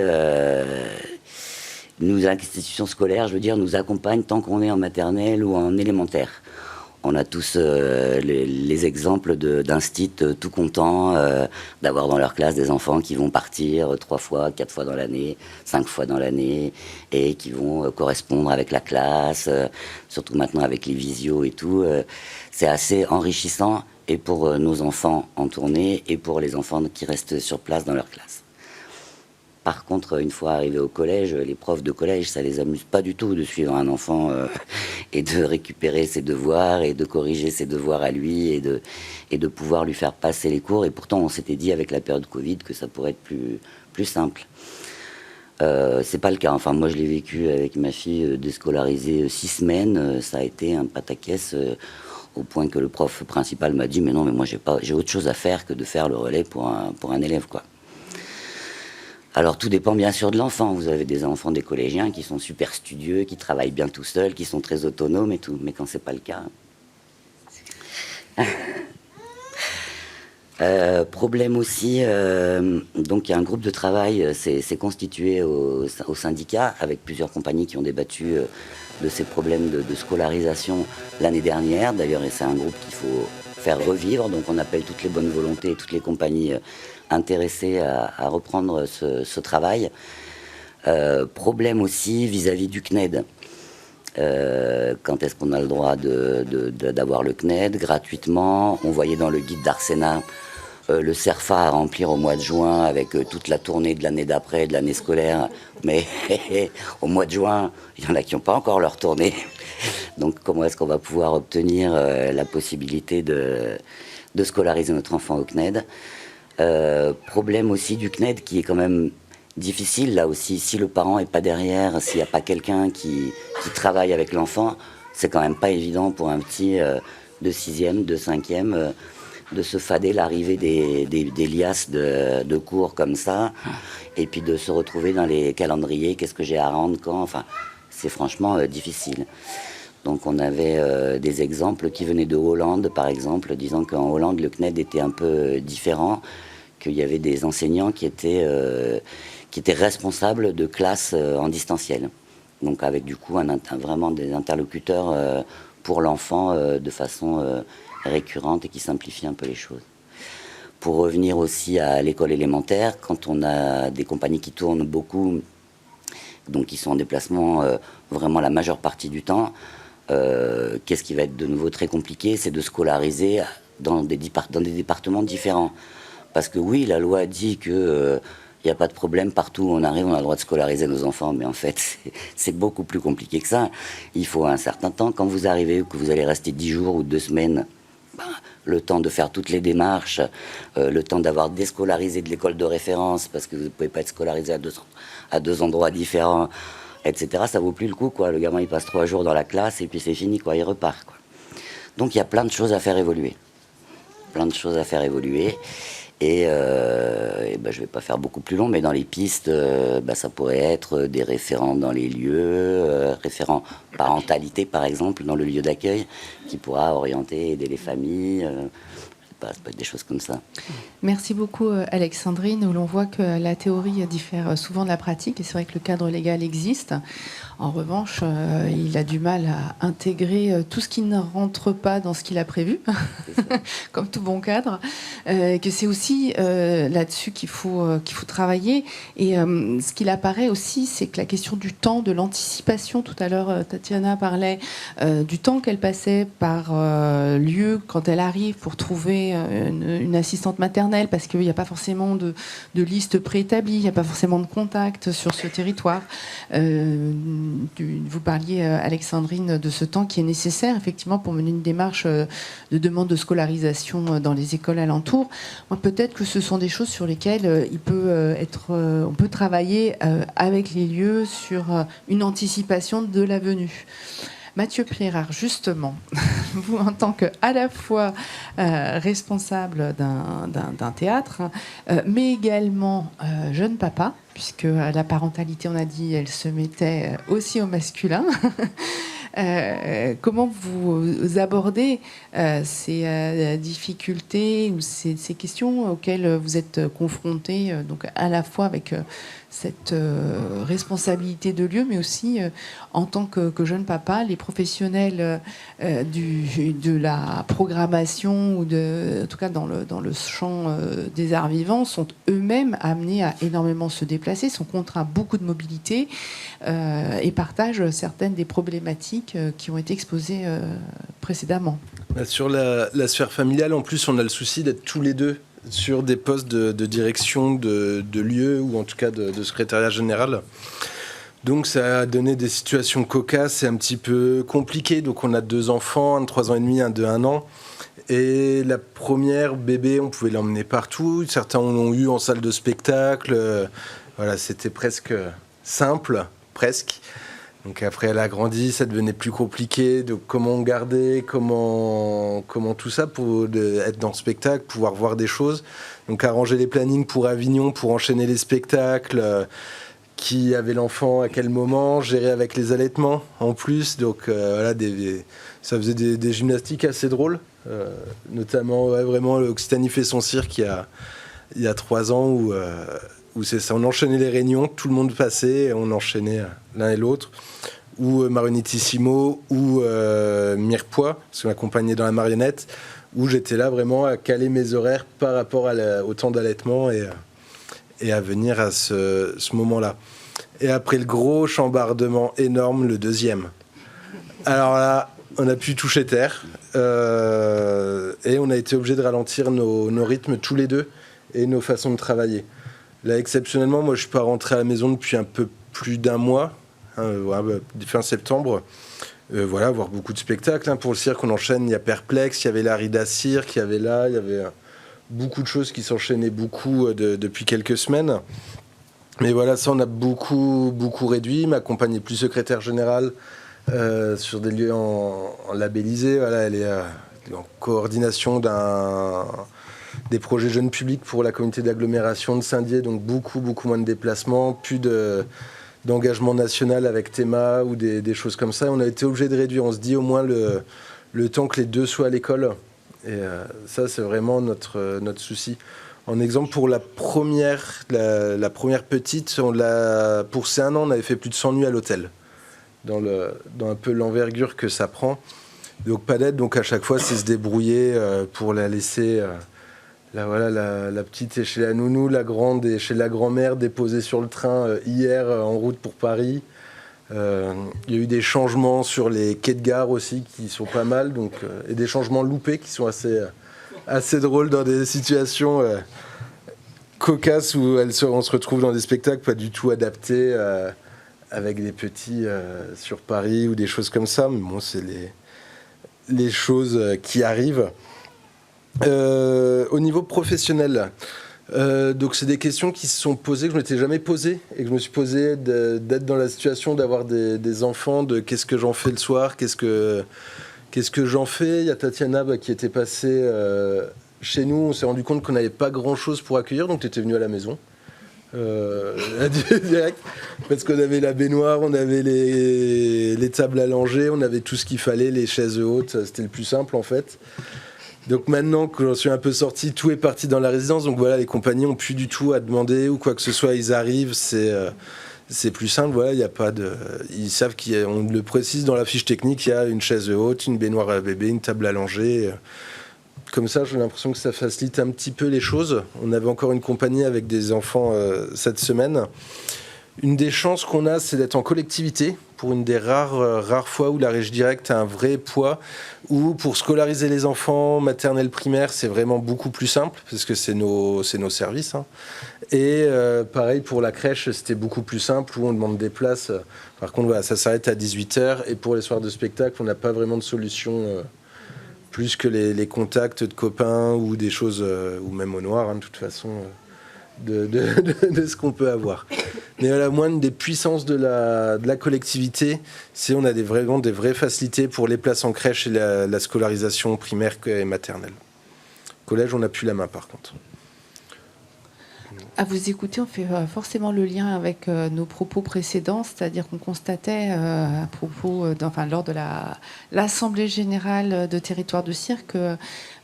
l'institution scolaire, je veux dire, nous accompagne tant qu'on est en maternelle ou en élémentaire. On a tous les exemples d'instit tout contents d'avoir dans leur classe des enfants qui vont partir 3 fois, 4 fois dans l'année, 5 fois dans l'année, et qui vont correspondre avec la classe, surtout maintenant avec les visios et tout. C'est assez enrichissant, et pour nos enfants en tournée, et pour les enfants qui restent sur place dans leur classe. Par contre, une fois arrivés au collège, les profs de collège, ça les amuse pas du tout de suivre un enfant et de récupérer ses devoirs et de corriger ses devoirs à lui et de pouvoir lui faire passer les cours. Et pourtant, on s'était dit avec la période Covid que ça pourrait être plus simple. C'est pas le cas. Enfin, moi, je l'ai vécu avec ma fille déscolarisée 6 semaines. Ça a été un pataquès au point que le prof principal m'a dit « Mais non, mais moi, j'ai autre chose à faire que de faire le relais pour un élève, quoi. » Alors tout dépend bien sûr de l'enfant. Vous avez des enfants, des collégiens qui sont super studieux, qui travaillent bien tout seuls, qui sont très autonomes et tout. Mais quand c'est pas le cas... problème aussi, donc il y a un groupe de travail, c'est constitué au syndicat avec plusieurs compagnies qui ont débattu de ces problèmes de scolarisation l'année dernière. D'ailleurs, c'est un groupe qu'il faut faire revivre. Donc on appelle toutes les bonnes volontés et toutes les compagnies intéressées à reprendre ce travail. Problème aussi vis-à-vis du CNED. Quand est-ce qu'on a le droit d'avoir le CNED gratuitement? On voyait dans le guide d'Arsena le CERFA à remplir au mois de juin avec toute la tournée de l'année d'après, de l'année scolaire. Mais au mois de juin, il y en a qui n'ont pas encore leur tournée. Donc comment est-ce qu'on va pouvoir obtenir la possibilité de scolariser notre enfant au CNED? Problème aussi du CNED qui est quand même difficile là aussi. Si le parent n'est pas derrière, s'il n'y a pas quelqu'un qui travaille avec l'enfant, c'est quand même pas évident pour un petit de 6e, de 5e de se fader l'arrivée des liasses de cours comme ça, et puis de se retrouver dans les calendriers, qu'est-ce que j'ai à rendre, quand, enfin, c'est franchement difficile. Donc on avait des exemples qui venaient de Hollande, par exemple, disant qu'en Hollande, le CNED était un peu différent, qu'il y avait des enseignants qui étaient responsables de classes en distanciel. Donc avec du coup vraiment des interlocuteurs pour l'enfant de façon récurrente et qui simplifie un peu les choses. Pour revenir aussi à l'école élémentaire, quand on a des compagnies qui tournent beaucoup, donc qui sont en déplacement vraiment la majeure partie du temps, qu'est-ce qui va être de nouveau très compliqué, c'est de scolariser dans des départements différents. Parce que oui, la loi dit que il n'y a pas de problème, partout où on arrive, on a le droit de scolariser nos enfants, mais en fait, c'est beaucoup plus compliqué que ça. Il faut un certain temps. Quand vous arrivez, que vous allez rester 10 jours ou 2 semaines, le temps de faire toutes les démarches, le temps d'avoir déscolarisé de l'école de référence, parce que vous ne pouvez pas être scolarisé à deux endroits différents, etc., ça vaut plus le coup, quoi. Le gamin, il passe 3 jours dans la classe, et puis c'est fini, quoi, il repart, quoi. Donc il y a plein de choses à faire évoluer. Et ben, je ne vais pas faire beaucoup plus long, mais dans les pistes, ça pourrait être des référents dans les lieux, référents parentalité par exemple, dans le lieu d'accueil, qui pourra orienter, aider les familles. Ça peut être des choses comme ça.
Merci beaucoup Alexandrine, où l'on voit que la théorie diffère souvent de la pratique, et c'est vrai que le cadre légal existe. En revanche, il a du mal à intégrer tout ce qui ne rentre pas dans ce qu'il a prévu, comme tout bon cadre, que c'est aussi là-dessus qu'il faut travailler. Et ce qu'il apparaît aussi, c'est que la question du temps, de l'anticipation, tout à l'heure Tatiana parlait du temps qu'elle passait par lieu quand elle arrive pour trouver une assistante maternelle, parce qu'il n'y a pas forcément de liste préétablie, il n'y a pas forcément de contact sur ce territoire. Vous parliez, Alexandrine, de ce temps qui est nécessaire effectivement pour mener une démarche de demande de scolarisation dans les écoles alentours. Moi, peut-être que ce sont des choses sur lesquelles on peut travailler avec les lieux sur une anticipation de la venue. Mathieu Priérard, justement, vous en tant que à la fois responsable d'un théâtre, mais également jeune papa, puisque la parentalité, on a dit, elle se mettait aussi au masculin. Comment vous abordez ces difficultés ou ces questions auxquelles vous êtes confrontés, donc à la fois avec cette responsabilité de lieu, mais aussi en tant que jeune papa, les professionnels de la programmation ou en tout cas dans le champ des arts vivants sont eux-mêmes amenés à énormément se déplacer, sont contraints beaucoup de mobilité et partagent certaines des problématiques qui ont été exposées précédemment.
Sur la sphère familiale, en plus, on a le souci d'être tous les deux sur des postes de direction de lieu ou en tout cas de secrétariat général. Donc ça a donné des situations cocasses et un petit peu compliquées. Donc on a 2 enfants, un de 3 ans et demi, un de 1 an. Et la première bébé, on pouvait l'emmener partout. Certains l'ont eu en salle de spectacle. Voilà, c'était presque simple, presque. Donc après, elle a grandi, ça devenait plus compliqué. Donc comment garder, comment tout ça pour être dans le spectacle, pouvoir voir des choses. Donc arranger les plannings pour Avignon, pour enchaîner les spectacles. Qui avait l'enfant à quel moment, gérer avec les allaitements en plus. Donc voilà, ça faisait des gymnastiques assez drôles. Notamment, vraiment, l'Occitanie fait son cirque il y a 3 ans où c'est ça, on enchaînait les réunions, tout le monde passait, et on enchaînait l'un et l'autre. Ou Marionitissimo, ou Mirepoix, parce qu'on accompagnait dans la marionnette, où j'étais là vraiment à caler mes horaires par rapport au temps d'allaitement et à venir à ce moment-là. Et après le gros chambardement énorme, le deuxième. Alors là, on a pu toucher terre, et on a été obligé de ralentir nos rythmes tous les deux et nos façons de travailler. Là, exceptionnellement, moi, je suis pas rentré à la maison depuis un peu plus d'1 mois, fin septembre. Voilà, voir beaucoup de spectacles. Pour le cirque, on enchaîne. Il y a Perplexe, il y avait la Rida Cirque, il y avait beaucoup de choses qui s'enchaînaient beaucoup depuis quelques semaines. Mais voilà, ça, on a beaucoup, beaucoup réduit. Ma compagne est plus secrétaire générale sur des lieux en labellisés. Voilà, elle est en coordination des projets jeunes publics pour la communauté d'agglomération de Saint-Dié, donc beaucoup, beaucoup moins de déplacements, plus d'engagement national avec Théma ou des choses comme ça. On a été obligé de réduire. On se dit au moins le temps que les 2 soient à l'école. Et ça, c'est vraiment notre souci. En exemple, pour la première petite, pour ses 1 an, on avait fait plus de 100 nuits à l'hôtel, dans un peu l'envergure que ça prend. Donc pas d'aide, donc à chaque fois c'est se débrouiller pour la laisser. La petite est chez la nounou, la grande est chez la grand-mère, déposée sur le train hier en route pour Paris. Il y a eu des changements sur les quais de gare aussi qui sont pas mal, donc, et des changements loupés qui sont assez drôles dans des situations cocasses où on se retrouve dans des spectacles pas du tout adaptés avec des petits sur Paris ou des choses comme ça. Mais bon, c'est les choses qui arrivent. Au niveau professionnel, donc c'est des questions qui se sont posées, que je ne m'étais jamais posées, et que je me suis posé d'être dans la situation d'avoir des enfants, de qu'est-ce que j'en fais le soir, qu'est-ce que j'en fais. Il y a Tatiana qui était passée chez nous, on s'est rendu compte qu'on n'avait pas grand-chose pour accueillir, donc tu étais venue à la maison. Direct, parce qu'on avait la baignoire, on avait les tables à langer, on avait tout ce qu'il fallait, les chaises hautes, c'était le plus simple en fait. Donc maintenant que j'en suis un peu sorti, tout est parti dans la résidence. Donc voilà, les compagnies n'ont plus du tout à demander ou quoi que ce soit. Ils arrivent, c'est plus simple. Voilà, il y a pas de. Ils savent on le précise dans la fiche technique. Il y a une chaise haute, une baignoire à bébé, une table à langer. Comme ça, j'ai l'impression que ça facilite un petit peu les choses. On avait encore une compagnie avec des enfants cette semaine. Une des chances qu'on a, c'est d'être en collectivité, pour une des rares fois où la Régie Directe a un vrai poids, où pour scolariser les enfants maternelle primaire, c'est vraiment beaucoup plus simple, parce que c'est nos services. Hein. Et pareil, pour la crèche, c'était beaucoup plus simple, où on demande des places. Par contre, voilà, ça s'arrête à 18h, et pour les soirs de spectacle, on n'a pas vraiment de solution, plus que les contacts de copains, ou des choses, ou même au noir, hein, de toute façon... De ce qu'on peut avoir. Mais à la moindre des puissances de la collectivité, on a vraiment des vraies facilités pour les places en crèche et la scolarisation primaire et maternelle. Collège, on n'a plus la main par contre.
À vous écouter, on fait forcément le lien avec nos propos précédents, c'est-à-dire qu'on constatait à propos, lors de l'Assemblée générale de territoire de cirque,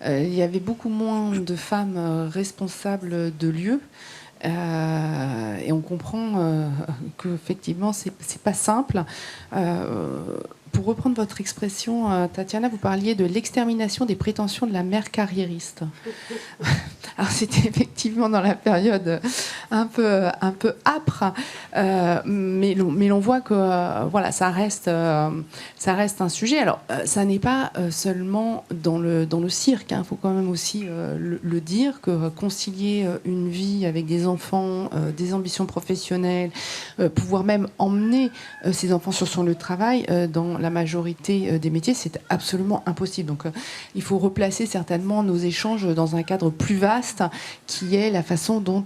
il y avait beaucoup moins de femmes responsables de lieux. Et on comprend qu'effectivement, c'est pas simple. Pour reprendre votre expression, Tatiana, vous parliez de l'extermination des prétentions de la mère carriériste. Alors c'était effectivement dans la période un peu âpre, mais l'on voit que voilà, ça reste un sujet. Alors ça n'est pas seulement dans le cirque. Il faut quand même aussi le dire que concilier une vie avec des enfants, des ambitions professionnelles, pouvoir même emmener ces enfants sur son lieu de travail dans la majorité des métiers, c'est absolument impossible. Donc il faut replacer certainement nos échanges dans un cadre plus vaste qui est la façon dont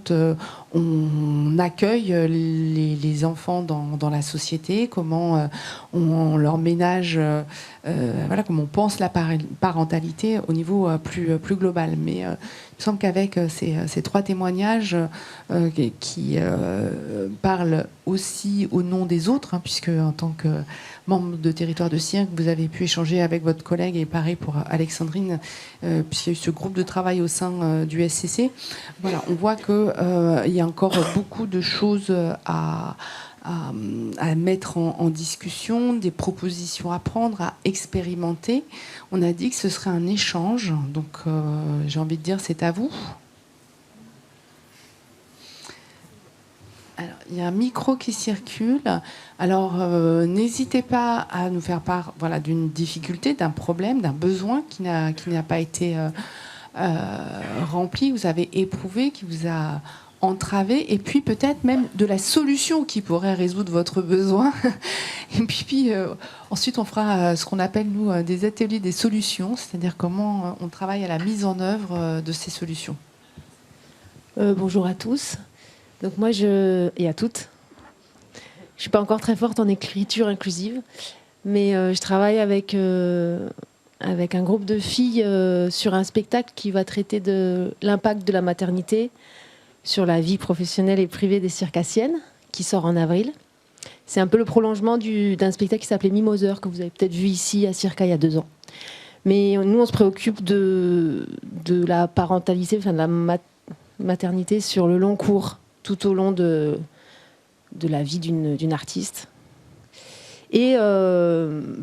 on accueille les enfants dans la société, comment on leur ménage, comment on pense la parentalité au niveau plus global. Mais il me semble qu'avec ces trois témoignages qui parlent aussi au nom des autres, puisque en tant que membre de Territoire de Cirque, vous avez pu échanger avec votre collègue, et pareil pour Alexandrine, puisqu'il y a eu ce groupe de travail au sein du SCC. Voilà, on voit qu'il y a encore beaucoup de choses à mettre en discussion, des propositions à prendre, à expérimenter. On a dit que ce serait un échange, donc j'ai envie de dire c'est à vous. Alors, il y a un micro qui circule. Alors, n'hésitez pas à nous faire part d'une difficulté, d'un problème, d'un besoin qui n'a pas été rempli, vous avez éprouvé, qui vous a entravé, et puis peut-être même de la solution qui pourrait résoudre votre besoin. Et puis ensuite, on fera ce qu'on appelle, nous, des ateliers des solutions, c'est-à-dire comment on travaille à la mise en œuvre de ces solutions.
Bonjour à tous. Donc moi, et à toutes. Je ne suis pas encore très forte en écriture inclusive, mais je travaille avec un groupe de filles sur un spectacle qui va traiter de l'impact de la maternité sur la vie professionnelle et privée des circassiennes, qui sort en avril. C'est un peu le prolongement d'un spectacle qui s'appelait Mimoseur, que vous avez peut-être vu ici à Circa il y a 2 ans. Mais nous, on se préoccupe de la parentalité, de la maternité sur le long cours, tout au long de la vie d'une artiste. Et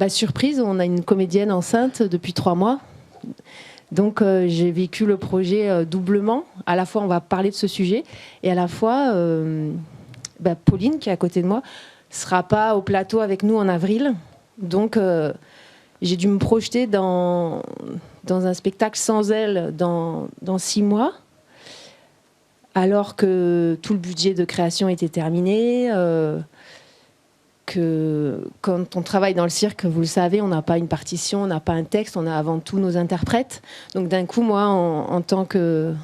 surprise, on a une comédienne enceinte depuis 3 mois. Donc j'ai vécu le projet doublement. À la fois, on va parler de ce sujet, et à la fois, Pauline, qui est à côté de moi, sera pas au plateau avec nous en avril. Donc j'ai dû me projeter dans un spectacle sans elle dans 6 mois, alors que tout le budget de création était terminé. Que quand on travaille dans le cirque, vous le savez, on n'a pas une partition, on n'a pas un texte, on a avant tout nos interprètes. Donc d'un coup, moi, en tant que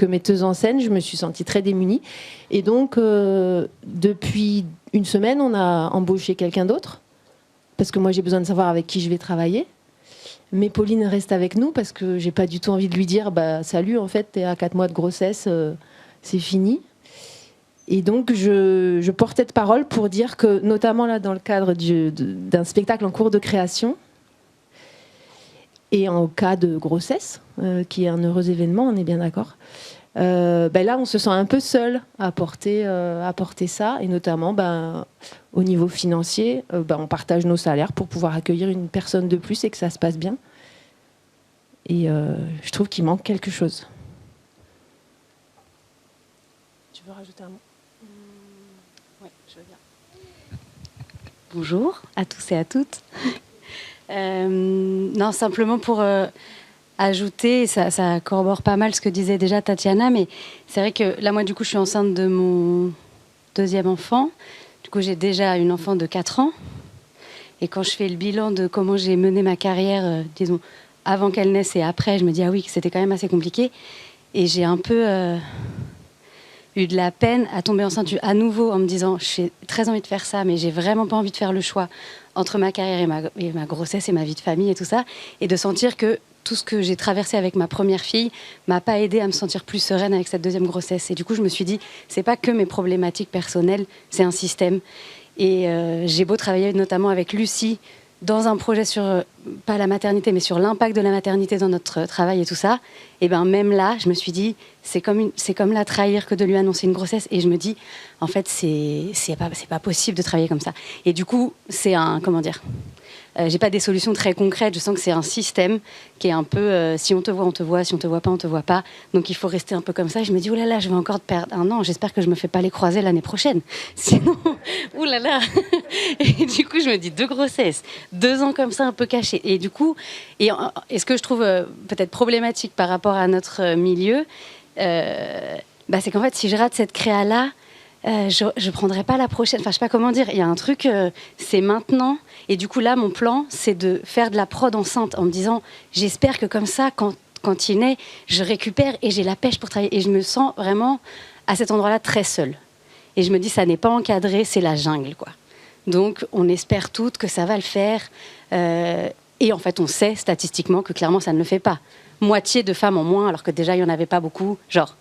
metteuse en scène, je me suis sentie très démunie. Et donc, depuis une semaine, on a embauché quelqu'un d'autre, parce que moi, j'ai besoin de savoir avec qui je vais travailler. Mais Pauline reste avec nous, parce que j'ai pas du tout envie de lui dire « Salut, en fait, t'es à 4 mois de grossesse, c'est fini ». Et donc, je portais de parole pour dire que, notamment là, dans le cadre d'un spectacle en cours de création, et en cas de grossesse, qui est un heureux événement, on est bien d'accord, là, on se sent un peu seul à porter ça, et notamment, au niveau financier, on partage nos salaires pour pouvoir accueillir une personne de plus et que ça se passe bien. Et je trouve qu'il manque quelque chose. Tu veux rajouter un mot ?
Oui, je veux bien. Bonjour à tous et à toutes. Non, simplement pour ajouter, ça corrobore pas mal ce que disait déjà Tatiana, mais c'est vrai que là, moi, du coup, je suis enceinte de mon 2e enfant. Du coup, j'ai déjà une enfant de 4 ans. Et quand je fais le bilan de comment j'ai mené ma carrière, disons, avant qu'elle naisse et après, je me dis, ah oui, que c'était quand même assez compliqué. Et j'ai un peu eu de la peine à tomber enceinte à nouveau en me disant, j'ai très envie de faire ça, mais j'ai vraiment pas envie de faire le choix entre ma carrière et ma grossesse et ma vie de famille et tout ça. Et de sentir que tout ce que j'ai traversé avec ma première fille m'a pas aidé à me sentir plus sereine avec cette 2e grossesse. Et du coup, je me suis dit, c'est pas que mes problématiques personnelles, c'est un système. Et j'ai beau travailler notamment avec Lucie dans un projet sur, pas la maternité, mais sur l'impact de la maternité dans notre travail et tout ça, et même là, je me suis dit, c'est comme la trahir que de lui annoncer une grossesse. Et je me dis, en fait, c'est pas possible de travailler comme ça. Et du coup, c'est j'ai pas des solutions très concrètes. Je sens que c'est un système qui est un peu si on te voit, on te voit, si on te voit pas, on te voit pas. Donc il faut rester un peu comme ça. Et je me dis, oh là là, je vais encore perdre 1 an. J'espère que je me fais pas les croiser l'année prochaine. Sinon, oh là là. Et du coup, je me dis 2 grossesses, 2 ans comme ça, un peu cachés. Et du coup, et ce que je trouve peut-être problématique par rapport à notre milieu, c'est qu'en fait, si je rate cette créa-là, je prendrai pas la prochaine. Enfin, je sais pas comment dire. Il y a un truc, c'est maintenant. Et du coup, là, mon plan, c'est de faire de la prod enceinte en me disant, j'espère que comme ça, quand il naît, je récupère et j'ai la pêche pour travailler. Et je me sens vraiment, à cet endroit-là, très seule. Et je me dis, ça n'est pas encadré, c'est la jungle, quoi. Donc, on espère toutes que ça va le faire. Et en fait, on sait statistiquement que clairement, ça ne le fait pas. Moitié de femmes en moins, alors que déjà, il n'y en avait pas beaucoup. Genre,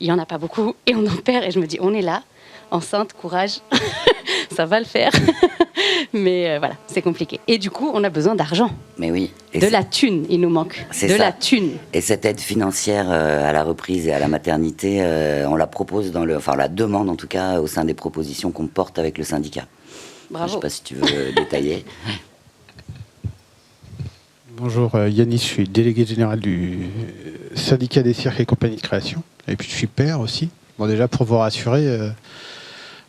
il n'y en a pas beaucoup et on en perd. Et je me dis, on est là, enceinte, courage, ça va le faire. Mais voilà, c'est compliqué. Et du coup, on a besoin d'argent.
Mais oui.
De la thune, il nous manque. La thune.
Et cette aide financière à la reprise et à la maternité, on la propose on la demande en tout cas au sein des propositions qu'on porte avec le syndicat.
Bravo.
Je ne sais pas si tu veux détailler.
Bonjour, Yanis, je suis délégué général du syndicat des cirques et compagnies de création. Et puis je suis père aussi. Bon, déjà pour vous rassurer,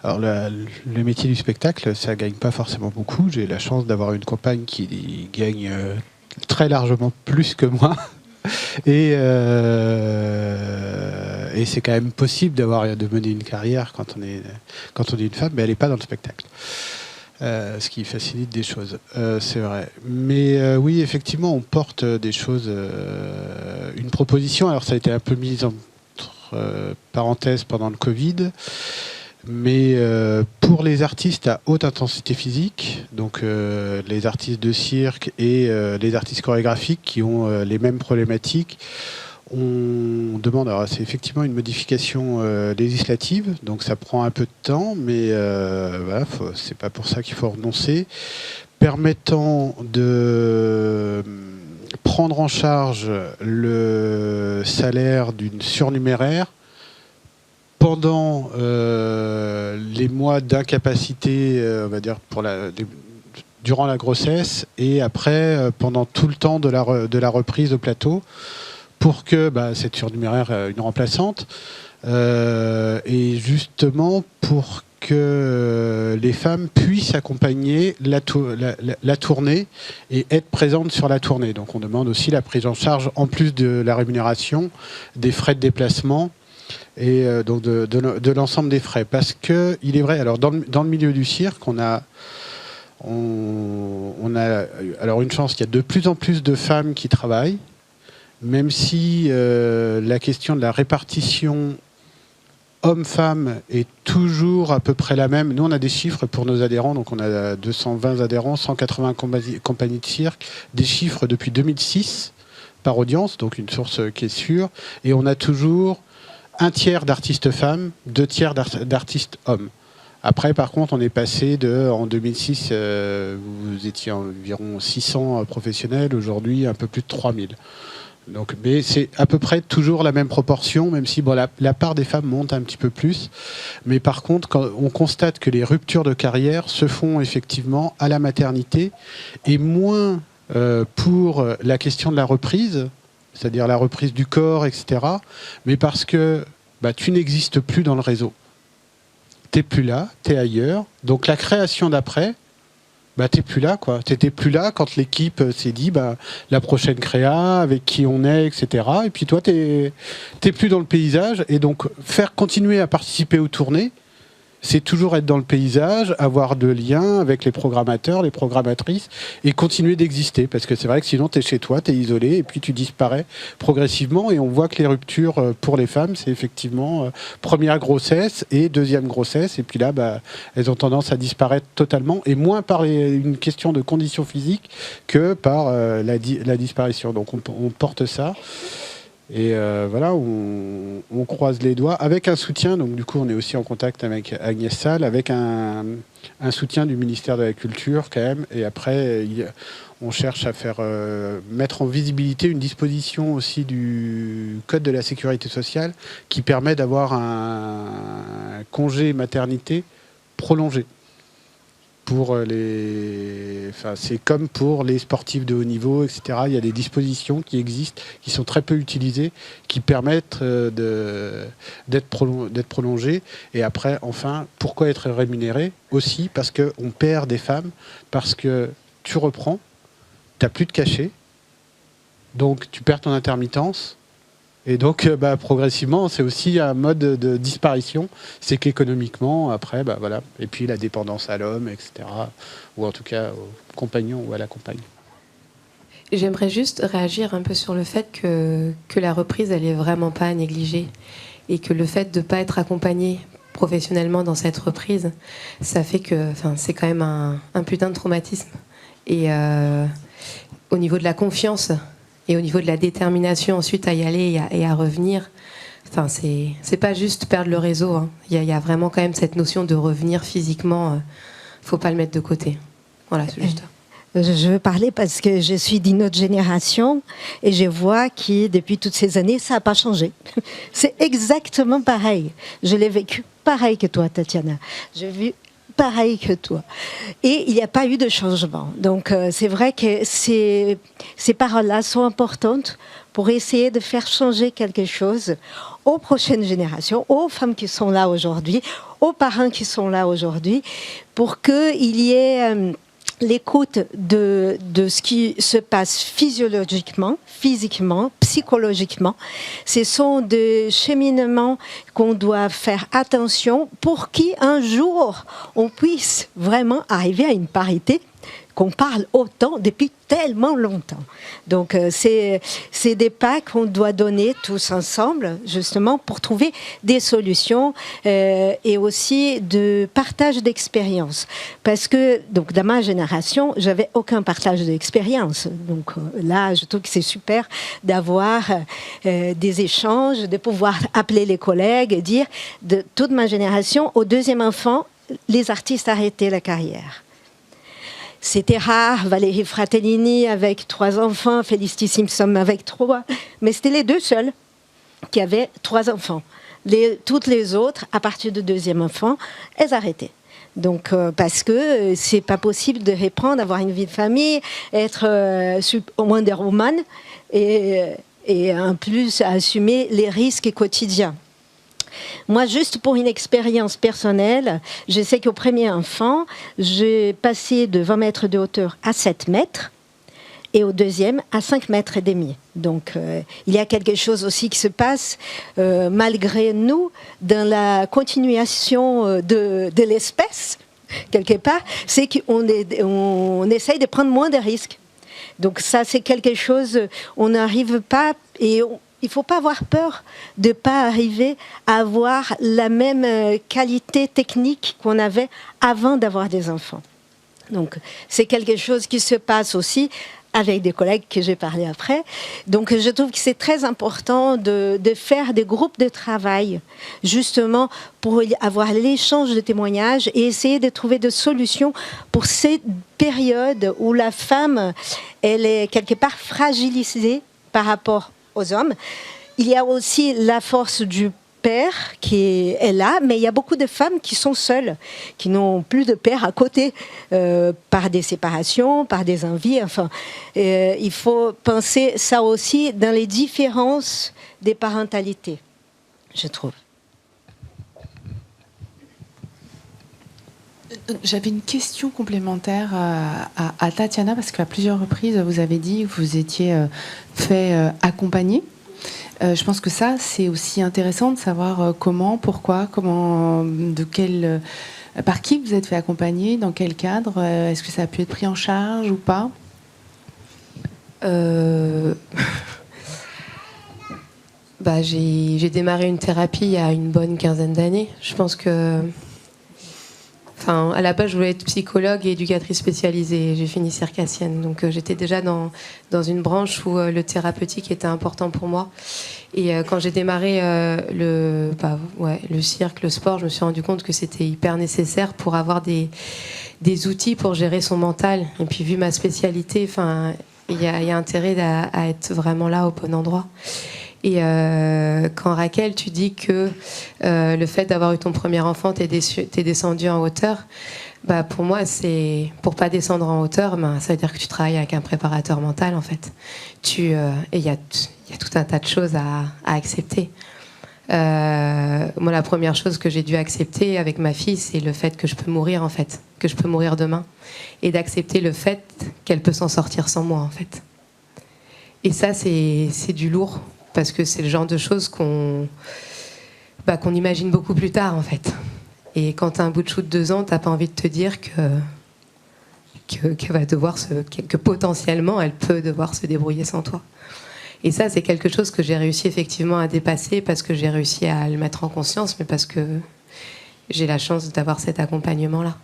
alors le métier du spectacle, ça ne gagne pas forcément beaucoup. J'ai la chance d'avoir une compagne qui gagne très largement plus que moi. Et c'est quand même possible de mener une carrière quand on est une femme, mais elle n'est pas dans le spectacle. Ce qui facilite des choses, c'est vrai. Mais oui, effectivement, on porte des choses, une proposition. Alors ça a été un peu mis entre parenthèses pendant le Covid, mais pour les artistes à haute intensité physique, donc les artistes de cirque et les artistes chorégraphiques qui ont les mêmes problématiques, on demande, alors c'est effectivement une modification législative, donc ça prend un peu de temps, mais voilà, c'est pas pour ça qu'il faut renoncer, permettant de prendre en charge le salaire d'une surnuméraire pendant les mois d'incapacité, on va dire, durant la grossesse et après, pendant tout le temps de la reprise au plateau, pour que cette surnuméraire, une remplaçante, et justement pour que les femmes puissent accompagner la tournée et être présentes sur la tournée. Donc on demande aussi la prise en charge, en plus de la rémunération, des frais de déplacement et donc de l'ensemble des frais. Parce que, il est vrai, alors dans le milieu du cirque, on a alors une chance, il y a de plus en plus de femmes qui travaillent, même si la question de la répartition hommes-femmes est toujours à peu près la même. Nous, on a des chiffres pour nos adhérents, donc on a 220 adhérents, 180 compagnies de cirque, des chiffres depuis 2006 par audience, donc une source qui est sûre, et on a toujours un tiers d'artistes femmes, 2 tiers d'artistes hommes. Après, par contre, on est passé en 2006, vous étiez environ 600 professionnels, aujourd'hui un peu plus de 3000. Donc, mais c'est à peu près toujours la même proportion, même si la part des femmes monte un petit peu plus. Mais par contre, quand on constate que les ruptures de carrière se font effectivement à la maternité et moins pour la question de la reprise, c'est-à-dire la reprise du corps, etc. Mais parce que tu n'existes plus dans le réseau. Tu n'es plus là, tu es ailleurs. Donc la création d'après, t'es plus là, quoi. T'étais plus là quand l'équipe s'est dit, la prochaine créa, avec qui on est, etc. Et puis toi, t'es plus dans le paysage. Et donc, faire continuer à participer aux tournées, c'est toujours être dans le paysage, avoir de liens avec les programmateurs, les programmatrices, et continuer d'exister. Parce que c'est vrai que sinon, t'es chez toi, t'es isolé, et puis tu disparais progressivement. Et on voit que les ruptures pour les femmes, c'est effectivement première grossesse et deuxième grossesse. Et puis là, elles ont tendance à disparaître totalement, et moins par une question de conditions physiques que par la disparition. Donc on porte ça. Et voilà, on croise les doigts avec un soutien. Donc du coup, on est aussi en contact avec Agnès Salle, avec un soutien du ministère de la Culture quand même. Et après, on cherche à faire mettre en visibilité une disposition aussi du Code de la Sécurité sociale qui permet d'avoir un congé maternité prolongé. C'est comme pour les sportifs de haut niveau, etc. Il y a des dispositions qui existent, qui sont très peu utilisées, qui permettent d'être prolongées. Et après, enfin, pourquoi être rémunéré? Aussi parce qu'on perd des femmes, parce que tu reprends, tu n'as plus de cachet, donc tu perds ton intermittence. Et donc, progressivement, c'est aussi un mode de disparition. C'est qu'économiquement, après, voilà. Et puis la dépendance à l'homme, etc. Ou en tout cas au compagnon ou à la compagne.
J'aimerais juste réagir un peu sur le fait que la reprise, elle est vraiment pas à négliger. Et que le fait de ne pas être accompagné professionnellement dans cette reprise, ça fait que c'est quand même un putain de traumatisme. Et au niveau de la confiance... Et au niveau de la détermination ensuite à y aller et à revenir, c'est pas juste perdre le réseau. Hein. Il y a vraiment quand même cette notion de revenir physiquement. Faut pas le mettre de côté. Voilà, c'est juste.
Je veux parler parce que je suis d'une autre génération et je vois que depuis toutes ces années, ça n'a pas changé. C'est exactement pareil. Je l'ai vécu pareil que toi, Tatiana. J'ai vu pareil que toi. Et il n'y a pas eu de changement. Donc, c'est vrai que ces paroles-là sont importantes pour essayer de faire changer quelque chose aux prochaines générations, aux femmes qui sont là aujourd'hui, aux parents qui sont là aujourd'hui, pour qu'il y ait l'écoute de ce qui se passe physiologiquement, physiquement, psychologiquement. Ce sont des cheminements qu'on doit faire attention pour qu'un jour, on puisse vraiment arriver à une parité qu'on parle autant depuis tellement longtemps. Donc, c'est des pas qu'on doit donner tous ensemble, justement, pour trouver des solutions et aussi de partage d'expérience. Parce que, donc, dans ma génération, j'avais aucun partage d'expérience. Donc, là, je trouve que c'est super d'avoir des échanges, de pouvoir appeler les collègues et dire, de toute ma génération, au deuxième enfant, les artistes arrêtaient la carrière. C'était rare, Valérie Fratellini avec 3 enfants, Felicity Simpson avec 3, mais c'était les 2 seuls qui avaient 3 enfants. Toutes les autres, à partir du deuxième enfant, elles arrêtaient. Donc, parce que c'est pas possible de reprendre, avoir une vie de famille, être Wonder Woman et en plus assumer les risques quotidiens. Moi, juste pour une expérience personnelle, je sais qu'au premier enfant, j'ai passé de 20 mètres de hauteur à 7 mètres et au deuxième à 5 mètres et demi. Donc, il y a quelque chose aussi qui se passe malgré nous dans la continuation de l'espèce, quelque part, c'est qu'on essaye de prendre moins de risques. Donc ça, c'est quelque chose, on n'arrive pas, et il ne faut pas avoir peur de ne pas arriver à avoir la même qualité technique qu'on avait avant d'avoir des enfants. Donc c'est quelque chose qui se passe aussi avec des collègues que j'ai parlé après. Donc je trouve que c'est très important de faire des groupes de travail, justement pour avoir l'échange de témoignages et essayer de trouver des solutions pour ces périodes où la femme, elle est quelque part fragilisée par rapport aux hommes. Il y a aussi la force du père qui est là, mais il y a beaucoup de femmes qui sont seules, qui n'ont plus de père à côté, par des séparations, par des envies. Enfin, il faut penser ça aussi dans les différences des parentalités, je trouve.
J'avais une question complémentaire à Tatiana, parce qu'à plusieurs reprises, vous avez dit que vous étiez fait accompagner. Je pense que ça, c'est aussi intéressant de savoir comment, pourquoi, par qui vous êtes fait accompagner, dans quel cadre, est-ce que ça a pu être pris en charge ou pas ?
J'ai démarré une thérapie il y a une bonne quinzaine d'années. Je pense que... à la base, je voulais être psychologue et éducatrice spécialisée. J'ai fini circassienne. Donc, j'étais déjà dans une branche où le thérapeutique était important pour moi. Et quand j'ai démarré le cirque, le sport, je me suis rendu compte que c'était hyper nécessaire pour avoir des outils pour gérer son mental. Et puis, vu ma spécialité, il y a intérêt à être vraiment là au bon endroit. Et quand Raquel, tu dis que le fait d'avoir eu ton premier enfant, t'es descendu en hauteur, pour moi, c'est pour pas descendre en hauteur, ça veut dire que tu travailles avec un préparateur mental en fait. Et il y a tout un tas de choses à accepter. Moi, la première chose que j'ai dû accepter avec ma fille, c'est le fait que je peux mourir en fait, que je peux mourir demain, et d'accepter le fait qu'elle peut s'en sortir sans moi en fait. Et ça, c'est du lourd. Parce que c'est le genre de choses qu'on imagine beaucoup plus tard, en fait. Et quand tu as un bout de chou de 2 ans, tu n'as pas envie de te dire que potentiellement, elle peut devoir se débrouiller sans toi. Et ça, c'est quelque chose que j'ai réussi effectivement à dépasser, parce que j'ai réussi à le mettre en conscience, mais parce que j'ai la chance d'avoir cet accompagnement-là.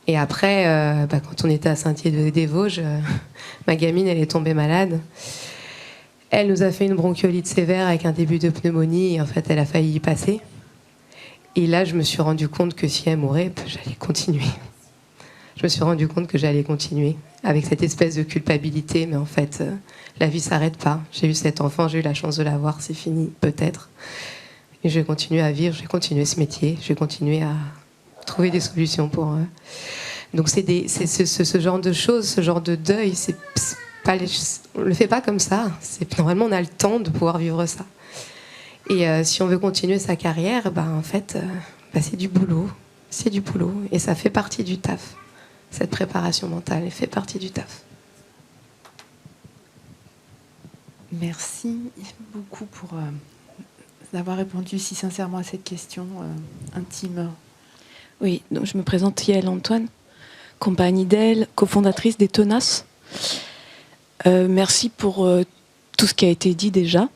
Et après, quand on était à Saint-Dié-des-Vosges, ma gamine, elle est tombée malade. Elle nous a fait une bronchiolite sévère avec un début de pneumonie, et en fait, elle a failli y passer. Et là, je me suis rendu compte que si elle mourait, j'allais continuer. Je me suis rendu compte que j'allais continuer avec cette espèce de culpabilité, mais en fait, la vie s'arrête pas. J'ai eu cet enfant, j'ai eu la chance de l'avoir, c'est fini, peut-être. Et je vais continuer à vivre, je vais continuer ce métier, je vais continuer à trouver des solutions pour eux. Donc c'est ce genre de choses, ce genre de deuil, on le fait pas comme ça. Normalement, on a le temps de pouvoir vivre ça. Et si on veut continuer sa carrière, en fait, c'est du boulot. C'est du boulot. Et ça fait partie du taf. Cette préparation mentale, elle fait partie du taf.
Merci beaucoup pour d'avoir répondu si sincèrement à cette question intime.
Oui, donc je me présente Yael Antoine, compagnie d'elle, cofondatrice des Tenaces. Merci pour tout ce qui a été dit déjà.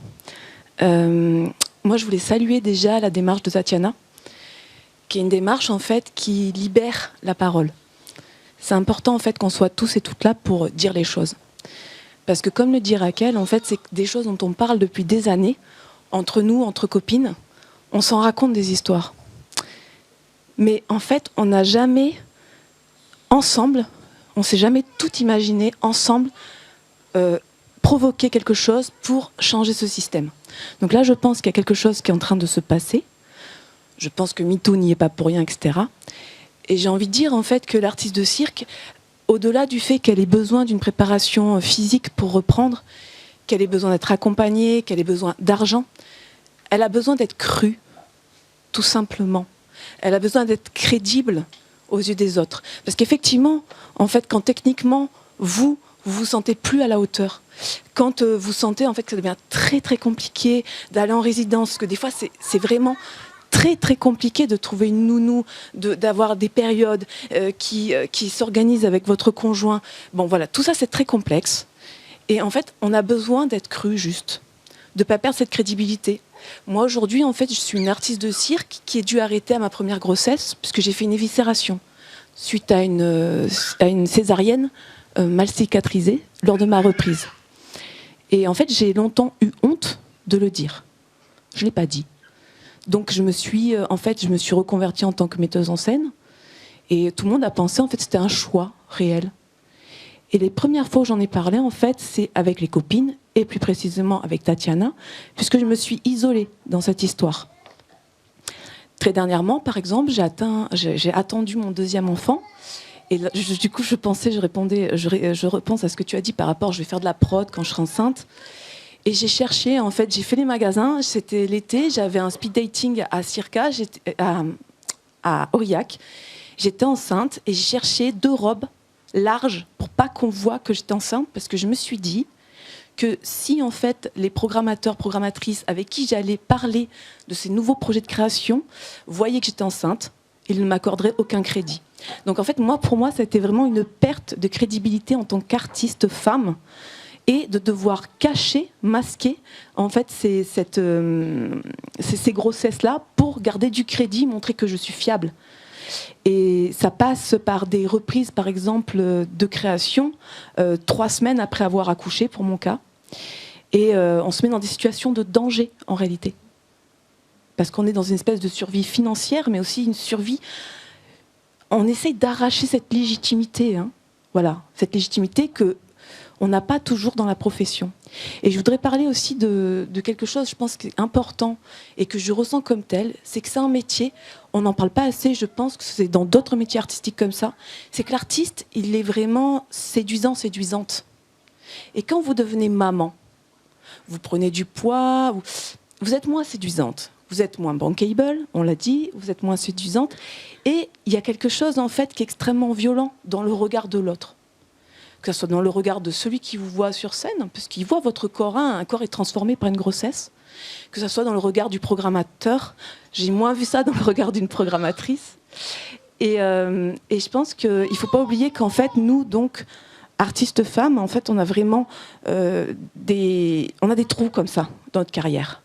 Moi, je voulais saluer déjà la démarche de Tatiana, qui est une démarche en fait qui libère la parole. C'est important en fait qu'on soit tous et toutes là pour dire les choses. Parce que comme le dit Raquel, en fait, c'est des choses dont on parle depuis des années, entre nous, entre copines, on s'en raconte des histoires. Mais en fait, on n'a jamais, ensemble, on s'est jamais tout imaginé ensemble, provoquer quelque chose pour changer ce système. Donc là, je pense qu'il y a quelque chose qui est en train de se passer. Je pense que MeToo n'y est pas pour rien, etc. Et j'ai envie de dire en fait que l'artiste de cirque, au-delà du fait qu'elle ait besoin d'une préparation physique pour reprendre, qu'elle ait besoin d'être accompagnée, qu'elle ait besoin d'argent, elle a besoin d'être crue, tout simplement. Elle a besoin d'être crédible aux yeux des autres. Parce qu'effectivement, en fait, quand techniquement, vous vous sentez plus à la hauteur, quand vous sentez en fait que ça devient très très compliqué d'aller en résidence, parce que des fois c'est vraiment très très compliqué de trouver une nounou, d'avoir des périodes qui s'organisent avec votre conjoint. Bon voilà, tout ça c'est très complexe. Et en fait, on a besoin d'être cru juste, de ne pas perdre cette crédibilité. Moi aujourd'hui, en fait, je suis une artiste de cirque qui est dû arrêter à ma première grossesse, puisque j'ai fait une éviscération suite à une césarienne mal cicatrisée lors de ma reprise. Et en fait, j'ai longtemps eu honte de le dire. Je ne l'ai pas dit. Donc je me suis reconvertie en tant que metteuse en scène. Et tout le monde a pensé, en fait, c'était un choix réel. Et les premières fois où j'en ai parlé, en fait, c'est avec les copines, et plus précisément avec Tatiana, puisque je me suis isolée dans cette histoire. Très dernièrement, par exemple, j'ai attendu mon deuxième enfant. Et là, du coup, je repense à ce que tu as dit par rapport, je vais faire de la prod quand je serai enceinte. Et j'ai cherché, en fait, j'ai fait les magasins, c'était l'été, j'avais un speed dating à Circa, à Aurillac. J'étais enceinte et j'ai cherché 2 robes larges pour pas qu'on voit que j'étais enceinte, parce que je me suis dit que si, en fait, les programmateurs, programmatrices avec qui j'allais parler de ces nouveaux projets de création voyaient que j'étais enceinte, ils ne m'accorderaient aucun crédit. Donc en fait, pour moi, ça a été vraiment une perte de crédibilité en tant qu'artiste femme, et de devoir cacher, masquer en fait ces grossesses-là pour garder du crédit, montrer que je suis fiable. Et ça passe par des reprises, par exemple, de création 3 semaines après avoir accouché, pour mon cas. Et on se met dans des situations de danger, en réalité. Parce qu'on est dans une espèce de survie financière, mais aussi une survie... On essaye d'arracher cette légitimité, hein. Voilà, cette légitimité qu'on n'a pas toujours dans la profession. Et je voudrais parler aussi de quelque chose, je pense, qui est important et que je ressens comme tel, c'est que c'est un métier, on n'en parle pas assez, je pense que c'est dans d'autres métiers artistiques comme ça, c'est que l'artiste, il est vraiment séduisant, séduisante. Et quand vous devenez maman, vous prenez du poids, vous êtes moins séduisante. Vous êtes moins bankable, on l'a dit, vous êtes moins séduisante. Et il y a quelque chose, en fait, qui est extrêmement violent dans le regard de l'autre. Que ce soit dans le regard de celui qui vous voit sur scène, puisqu'il voit votre corps, un corps est transformé par une grossesse. Que ce soit dans le regard du programmateur. J'ai moins vu ça dans le regard d'une programmatrice. Et je pense qu'il ne faut pas oublier qu'en fait, nous, donc, artistes femmes, en fait, on a vraiment des trous comme ça dans notre carrière.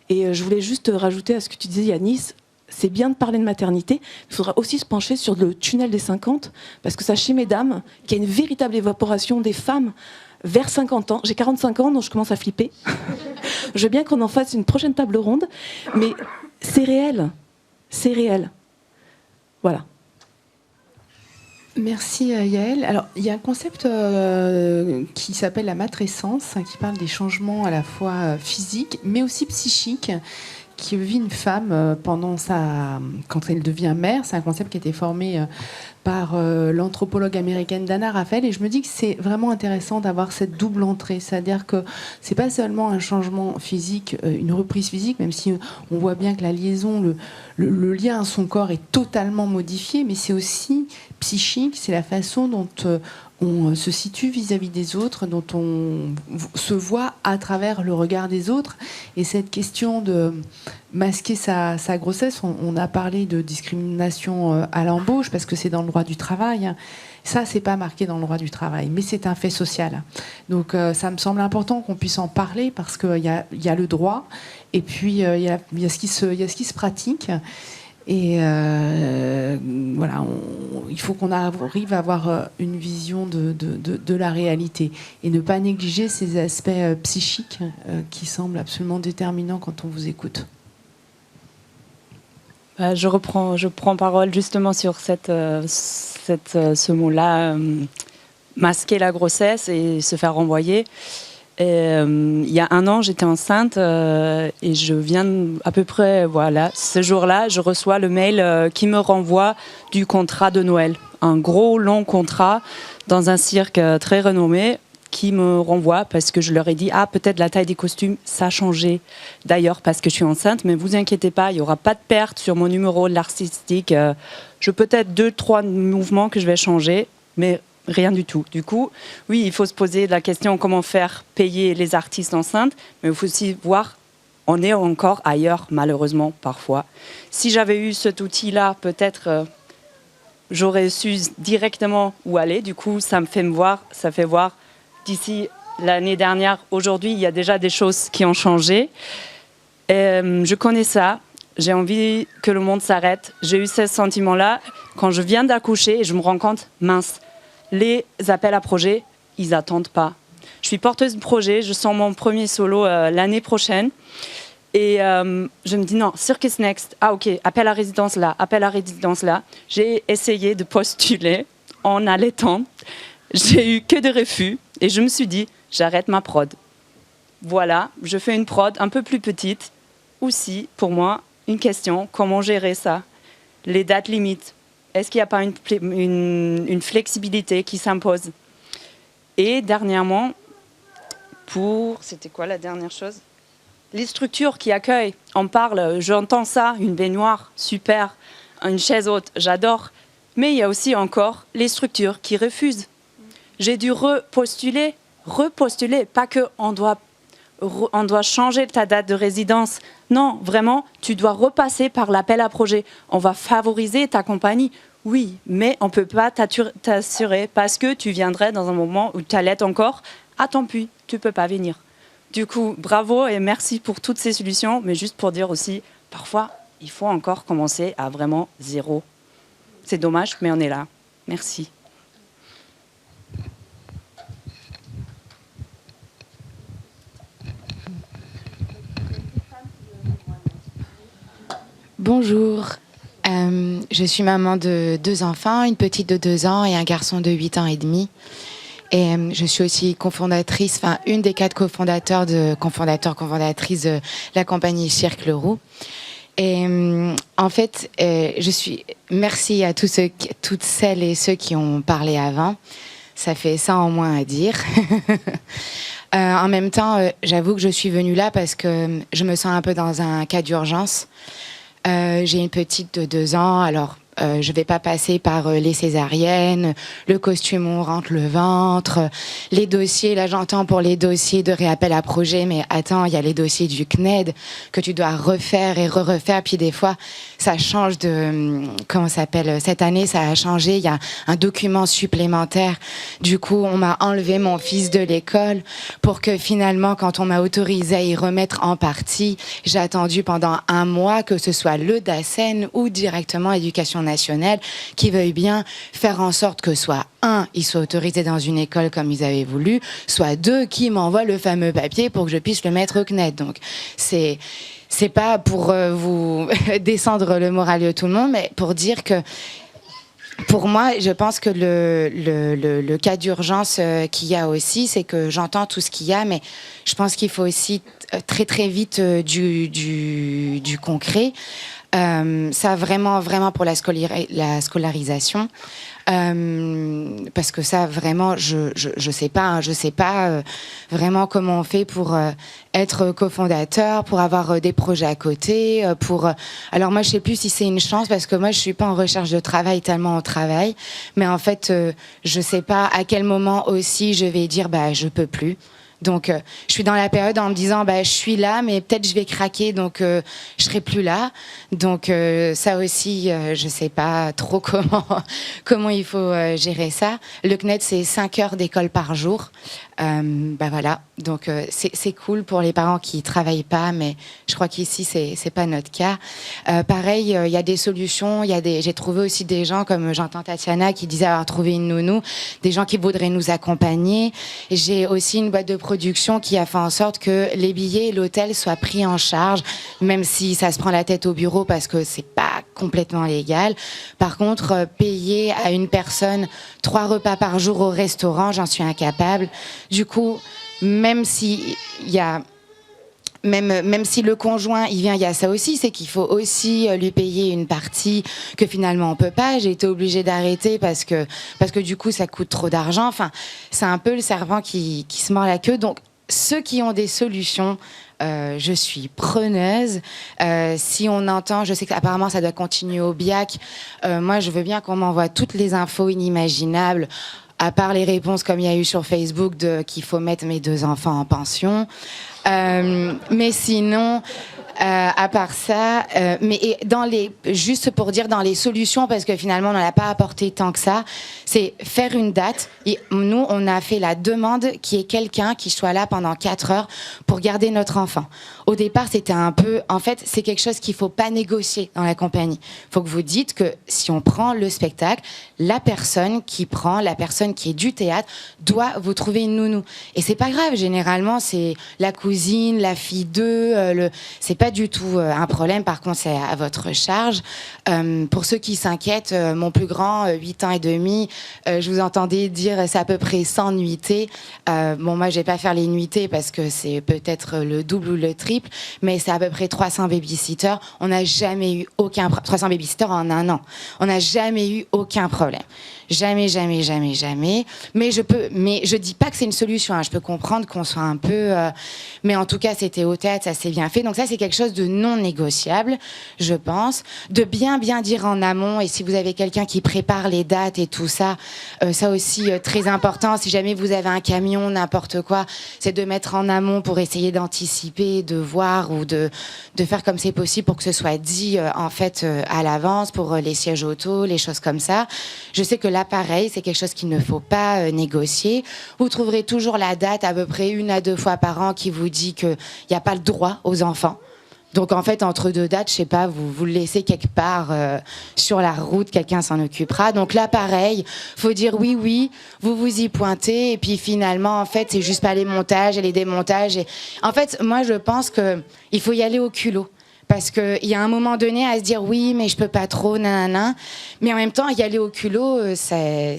Et je voulais juste rajouter à ce que tu disais, Yanis, c'est bien de parler de maternité, il faudra aussi se pencher sur le tunnel des 50, parce que sachez, mesdames, qu'il y a une véritable évaporation des femmes vers 50 ans. J'ai 45 ans, donc je commence à flipper. Je veux bien qu'on en fasse une prochaine table ronde, mais c'est réel. C'est réel. Voilà.
Merci Yael. Alors, il y a un concept qui s'appelle la matrescence, qui parle des changements à la fois physiques, mais aussi psychiques, qui vit une femme quand elle devient mère. C'est un concept qui a été formé par l'anthropologue américaine Dana Raphael, et je me dis que c'est vraiment intéressant d'avoir cette double entrée, c'est-à-dire que c'est pas seulement un changement physique, une reprise physique, même si on voit bien que la liaison, le lien à son corps est totalement modifié, mais c'est aussi psychique, c'est la façon dont on se situe vis-à-vis des autres, dont on se voit à travers le regard des autres. Et cette question de masquer sa grossesse, on a parlé de discrimination à l'embauche, parce que c'est dans le droit du travail. Ça, c'est pas marqué dans le droit du travail, mais c'est un fait social. Donc ça me semble important qu'on puisse en parler, parce qu'il y a le droit, et puis il y a ce qui se pratique. Et voilà, il faut qu'on arrive à avoir une vision de la réalité et ne pas négliger ces aspects psychiques qui semblent absolument déterminants quand on vous écoute.
Je prends parole justement sur ce mot-là, masquer la grossesse et se faire renvoyer. Il y a 1 an, j'étais enceinte et je viens à peu près, voilà, ce jour-là, je reçois le mail qui me renvoie du contrat de Noël. Un gros, long contrat dans un cirque très renommé qui me renvoie parce que je leur ai dit « Ah, peut-être la taille des costumes, ça a changé d'ailleurs parce que je suis enceinte, mais vous inquiétez pas, il n'y aura pas de perte sur mon numéro de l'artistique. Je peut-être 2-3 mouvements que je vais changer, mais... rien du tout. Du coup, oui, il faut se poser la question comment faire payer les artistes enceintes, mais il faut aussi voir, on est encore ailleurs, malheureusement, parfois. Si j'avais eu cet outil-là, peut-être j'aurais su directement où aller. Du coup, ça fait voir d'ici l'année dernière, aujourd'hui, il y a déjà des choses qui ont changé. Je connais ça. J'ai envie que le monde s'arrête. J'ai eu ce sentiment-là quand je viens d'accoucher et je me rends compte, mince, les appels à projets, ils n'attendent pas. Je suis porteuse de projet, je sens mon premier solo l'année prochaine. Et je me dis non, Circus Next, ah ok, appel à résidence là. J'ai essayé de postuler en allaitant. J'ai eu que des refus et je me suis dit, j'arrête ma prod. Voilà, je fais une prod un peu plus petite. Aussi, pour moi, une question, comment gérer ça? Les dates limites. Est-ce qu'il n'y a pas une flexibilité qui s'impose? Et dernièrement, c'était quoi la dernière chose? Les structures qui accueillent, on parle, j'entends ça, une baignoire, super, une chaise haute, j'adore. Mais il y a aussi encore les structures qui refusent. J'ai dû repostuler, pas qu'on doit changer ta date de résidence. Non, vraiment, tu dois repasser par l'appel à projet. On va favoriser ta compagnie. Oui, mais on ne peut pas t'assurer parce que tu viendrais dans un moment où tu allaites encore. Ah, tant pis, tu ne peux pas venir. Du coup, bravo et merci pour toutes ces solutions. Mais juste pour dire aussi, parfois, il faut encore commencer à vraiment zéro. C'est dommage, mais on est là. Merci.
Bonjour, je suis maman de 2 enfants, une petite de 2 ans et un garçon de 8 ans et demi. Et je suis aussi cofondatrice, une des 4 cofondatrices de la compagnie Cirque Le Roux. Et en fait, merci à toutes celles et ceux qui ont parlé avant. Ça fait ça en moins à dire. En même temps, j'avoue que je suis venue là parce que je me sens un peu dans un cas d'urgence. J'ai une petite de 2 ans, alors je ne vais pas passer par les césariennes, le costume où on rentre le ventre, les dossiers, là j'entends pour les dossiers de réappel à projet, mais attends, il y a les dossiers du CNED que tu dois refaire et refaire, puis des fois ça change cette année ça a changé, il y a un document supplémentaire, du coup on m'a enlevé mon fils de l'école pour que finalement quand on m'a autorisé à y remettre en partie, j'ai attendu pendant 1 mois que ce soit le DACEN ou directement Éducation nationale qui veuille bien faire en sorte que soit 1, ils soient autorisés dans une école comme ils avaient voulu, soit 2, qui m'envoient le fameux papier pour que je puisse le mettre au CNED. Donc c'est pas pour vous descendre le moral de tout le monde, mais pour dire que pour moi, je pense que le cas d'urgence qu'il y a aussi, c'est que j'entends tout ce qu'il y a, mais je pense qu'il faut aussi très très vite du concret. Ça vraiment pour la scolarisation. Parce que ça vraiment je sais pas vraiment comment on fait pour être cofondateur, pour avoir des projets à côté, alors moi je sais plus si c'est une chance parce que moi je suis pas en recherche de travail tellement on travaille, mais en fait je sais pas à quel moment aussi je vais dire je peux plus. Donc, je suis dans la période en me disant, je suis là, mais peut-être je vais craquer, donc je serai plus là. Donc, ça aussi, je sais pas trop comment il faut gérer ça. Le CNED, c'est 5 heures d'école par jour. Voilà. Donc, c'est cool pour les parents qui travaillent pas, mais je crois qu'ici, c'est pas notre cas. Pareil, il y a des solutions. J'ai trouvé aussi des gens, comme j'entends Tatiana, qui disait avoir trouvé une nounou, des gens qui voudraient nous accompagner. J'ai aussi une boîte de production qui a fait en sorte que les billets et l'hôtel soient pris en charge, même si ça se prend la tête au bureau parce que c'est pas complètement légal. Par contre, payer à une personne 3 repas par jour au restaurant, j'en suis incapable. Du coup, même si il y a... Même si le conjoint il vient, il y a ça aussi, c'est qu'il faut aussi lui payer une partie que finalement on peut pas. J'ai été obligée d'arrêter parce que du coup ça coûte trop d'argent. Enfin, c'est un peu le serpent qui se mord la queue. Donc ceux qui ont des solutions, je suis preneuse. Si on entend, je sais qu'apparemment ça doit continuer au BIAC. Moi, je veux bien qu'on m'envoie toutes les infos inimaginables. À part les réponses comme il y a eu sur Facebook qu'il faut mettre mes 2 enfants en pension. Mais sinon, à part ça, juste pour dire dans les solutions, parce que finalement on n'en a pas apporté tant que ça, c'est faire une date. Et nous, on a fait la demande qu'il y ait quelqu'un qui soit là pendant 4 heures pour garder notre enfant. Au départ, c'était un peu... En fait, c'est quelque chose qu'il ne faut pas négocier dans la compagnie. Il faut que vous dites que si on prend le spectacle, la personne qui est du théâtre, doit vous trouver une nounou. Et c'est pas grave, généralement, c'est la cousine, la fille d'eux, c'est pas du tout un problème. Par contre, c'est à votre charge. Pour ceux qui s'inquiètent, mon plus grand, 8 ans et demi, je vous entendais dire c'est à peu près 100 nuitées. Bon, moi, je vais pas faire les nuitées parce que c'est peut-être le double ou le triple, mais c'est à peu près 300 babysitters. On n'a jamais eu 300 babysitters en un an. On n'a jamais eu aucun problème. Jamais. Mais je dis pas que c'est une solution. Hein. Je peux comprendre qu'on soit un peu... mais en tout cas, c'était au théâtre, ça s'est bien fait. Donc ça, c'est quelque chose de non négociable, je pense. De bien dire en amont. Et si vous avez quelqu'un qui prépare les dates et tout ça, ça aussi, très important. Si jamais vous avez un camion, n'importe quoi, c'est de mettre en amont pour essayer d'anticiper, de voir ou de faire comme c'est possible pour que ce soit dit, en fait, à l'avance pour les sièges auto, les choses comme ça. Je sais que là, pareil, c'est quelque chose qu'il ne faut pas négocier. Vous trouverez toujours la date à peu près 1 à 2 fois par an qui vous dit qu'il n'y a pas le droit aux enfants. Donc en fait, entre 2 dates, je sais pas, vous le laissez quelque part sur la route, quelqu'un s'en occupera. Donc là, pareil, faut dire oui, vous y pointez, et puis finalement, en fait, c'est juste pas les montages et les démontages. Et... En fait, moi, je pense qu'il faut y aller au culot. Parce qu'il y a un moment donné à se dire oui, mais je peux pas trop, nanana. Mais en même temps, y aller au culot, c'est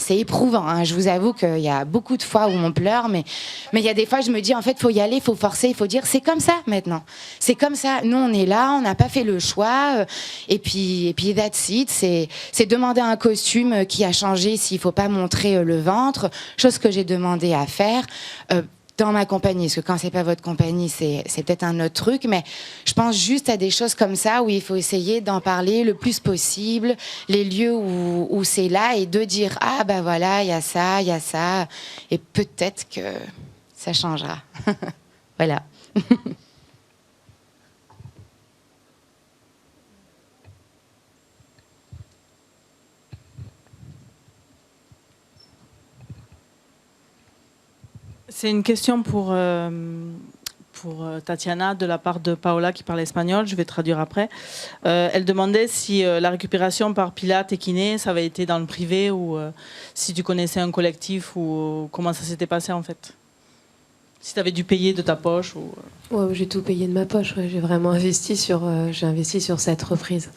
éprouvant. Hein. Je vous avoue qu'il y a beaucoup de fois où on pleure, mais il y a des fois, je me dis en fait, faut y aller, faut forcer, il faut dire c'est comme ça maintenant. C'est comme ça. Nous, on est là, on n'a pas fait le choix. Et puis that's it. C'est demander un costume qui a changé s'il faut pas montrer le ventre. Chose que j'ai demandé à faire. Dans ma compagnie, parce que quand c'est pas votre compagnie, c'est peut-être un autre truc, mais je pense juste à des choses comme ça où il faut essayer d'en parler le plus possible, les lieux où c'est là, et de dire ah bah voilà, il y a ça, et peut-être que ça changera. Voilà.
C'est une question pour Tatiana de la part de Paola qui parle espagnol. Je vais traduire après. Elle demandait si la récupération par Pilates et kiné, ça avait été dans le privé ou si tu connaissais un collectif ou comment ça s'était passé en fait. Si tu avais dû payer de ta poche ou...
Ouais, j'ai tout payé de ma poche. Ouais. J'ai vraiment investi sur cette reprise.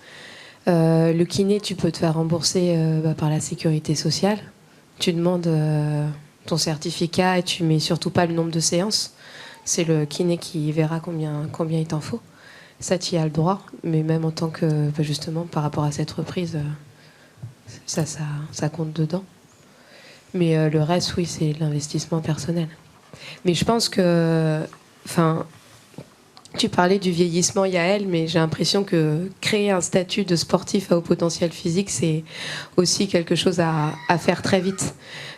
Le kiné, tu peux te faire rembourser par la sécurité sociale. Tu demandes... ton certificat et tu mets surtout pas le nombre de séances. C'est le kiné qui verra combien il t'en faut. Ça, tu y as le droit, mais même en tant que, justement, par rapport à cette reprise, ça compte dedans. Mais le reste, oui, c'est l'investissement personnel. Mais je pense que, tu parlais du vieillissement, Yael, mais j'ai l'impression que créer un statut de sportif à haut potentiel physique, c'est aussi quelque chose à faire très vite.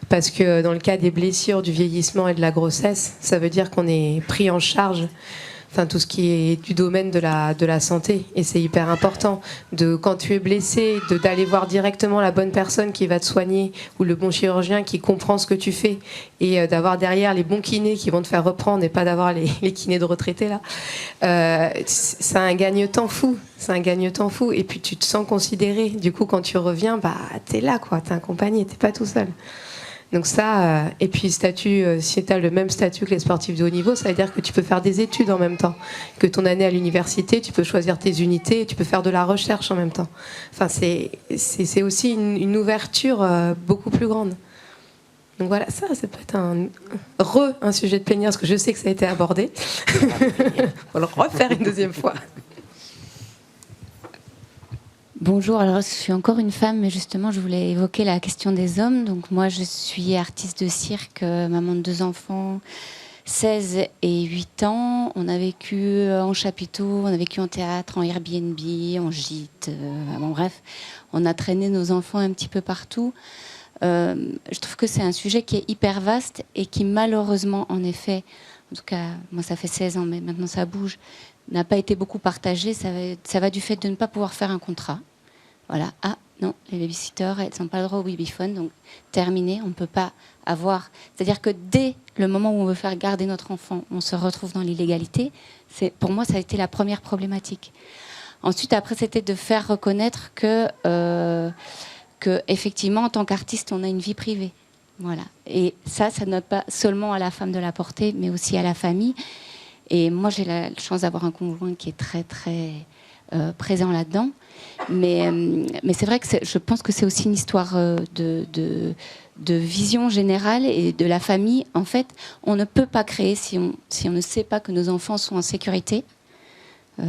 Parce que dans le cas des blessures, du vieillissement et de la grossesse, ça veut dire qu'on est pris en charge, tout ce qui est du domaine de la santé. Et c'est hyper important, quand tu es blessé, d'aller voir directement la bonne personne qui va te soigner ou le bon chirurgien qui comprend ce que tu fais et d'avoir derrière les bons kinés qui vont te faire reprendre et pas d'avoir les kinés de retraités là. C'est un gagne-temps fou. C'est un gagne-temps fou. Et puis tu te sens considéré. Du coup, quand tu reviens, t'es là, quoi. T'es accompagné, t'es pas tout seul. Donc ça, et puis si tu as le même statut que les sportifs de haut niveau, ça veut dire que tu peux faire des études en même temps. Que ton année à l'université, tu peux choisir tes unités, tu peux faire de la recherche en même temps. C'est aussi une ouverture beaucoup plus grande. Donc voilà, ça peut être un sujet de plénière, parce que je sais que ça a été abordé. On va le refaire une deuxième fois.
Bonjour, alors je suis encore une femme, mais justement je voulais évoquer la question des hommes. Donc moi je suis artiste de cirque, maman de 2 enfants, 16 et 8 ans. On a vécu en chapiteau, on a vécu en théâtre, en Airbnb, en gîte, bon, bref. On a traîné nos enfants un petit peu partout. Je trouve que c'est un sujet qui est hyper vaste et qui malheureusement, en effet, en tout cas moi ça fait 16 ans, mais maintenant ça bouge, n'a pas été beaucoup partagé. Ça va du fait de ne pas pouvoir faire un contrat. Voilà. Ah non, les babysitters, elles n'ont pas le droit au babyphone, donc terminé, on ne peut pas avoir... C'est-à-dire que dès le moment où on veut faire garder notre enfant, on se retrouve dans l'illégalité. Pour moi, ça a été la première problématique. Ensuite, après, c'était de faire reconnaître que effectivement, en tant qu'artiste, on a une vie privée. Voilà. Et ça note pas seulement à la femme de la porter, mais aussi à la famille. Et moi, j'ai la chance d'avoir un conjoint qui est très, très présent là-dedans. Mais c'est vrai que je pense que c'est aussi une histoire de vision générale et de la famille. En fait, on ne peut pas créer si on ne sait pas que nos enfants sont en sécurité.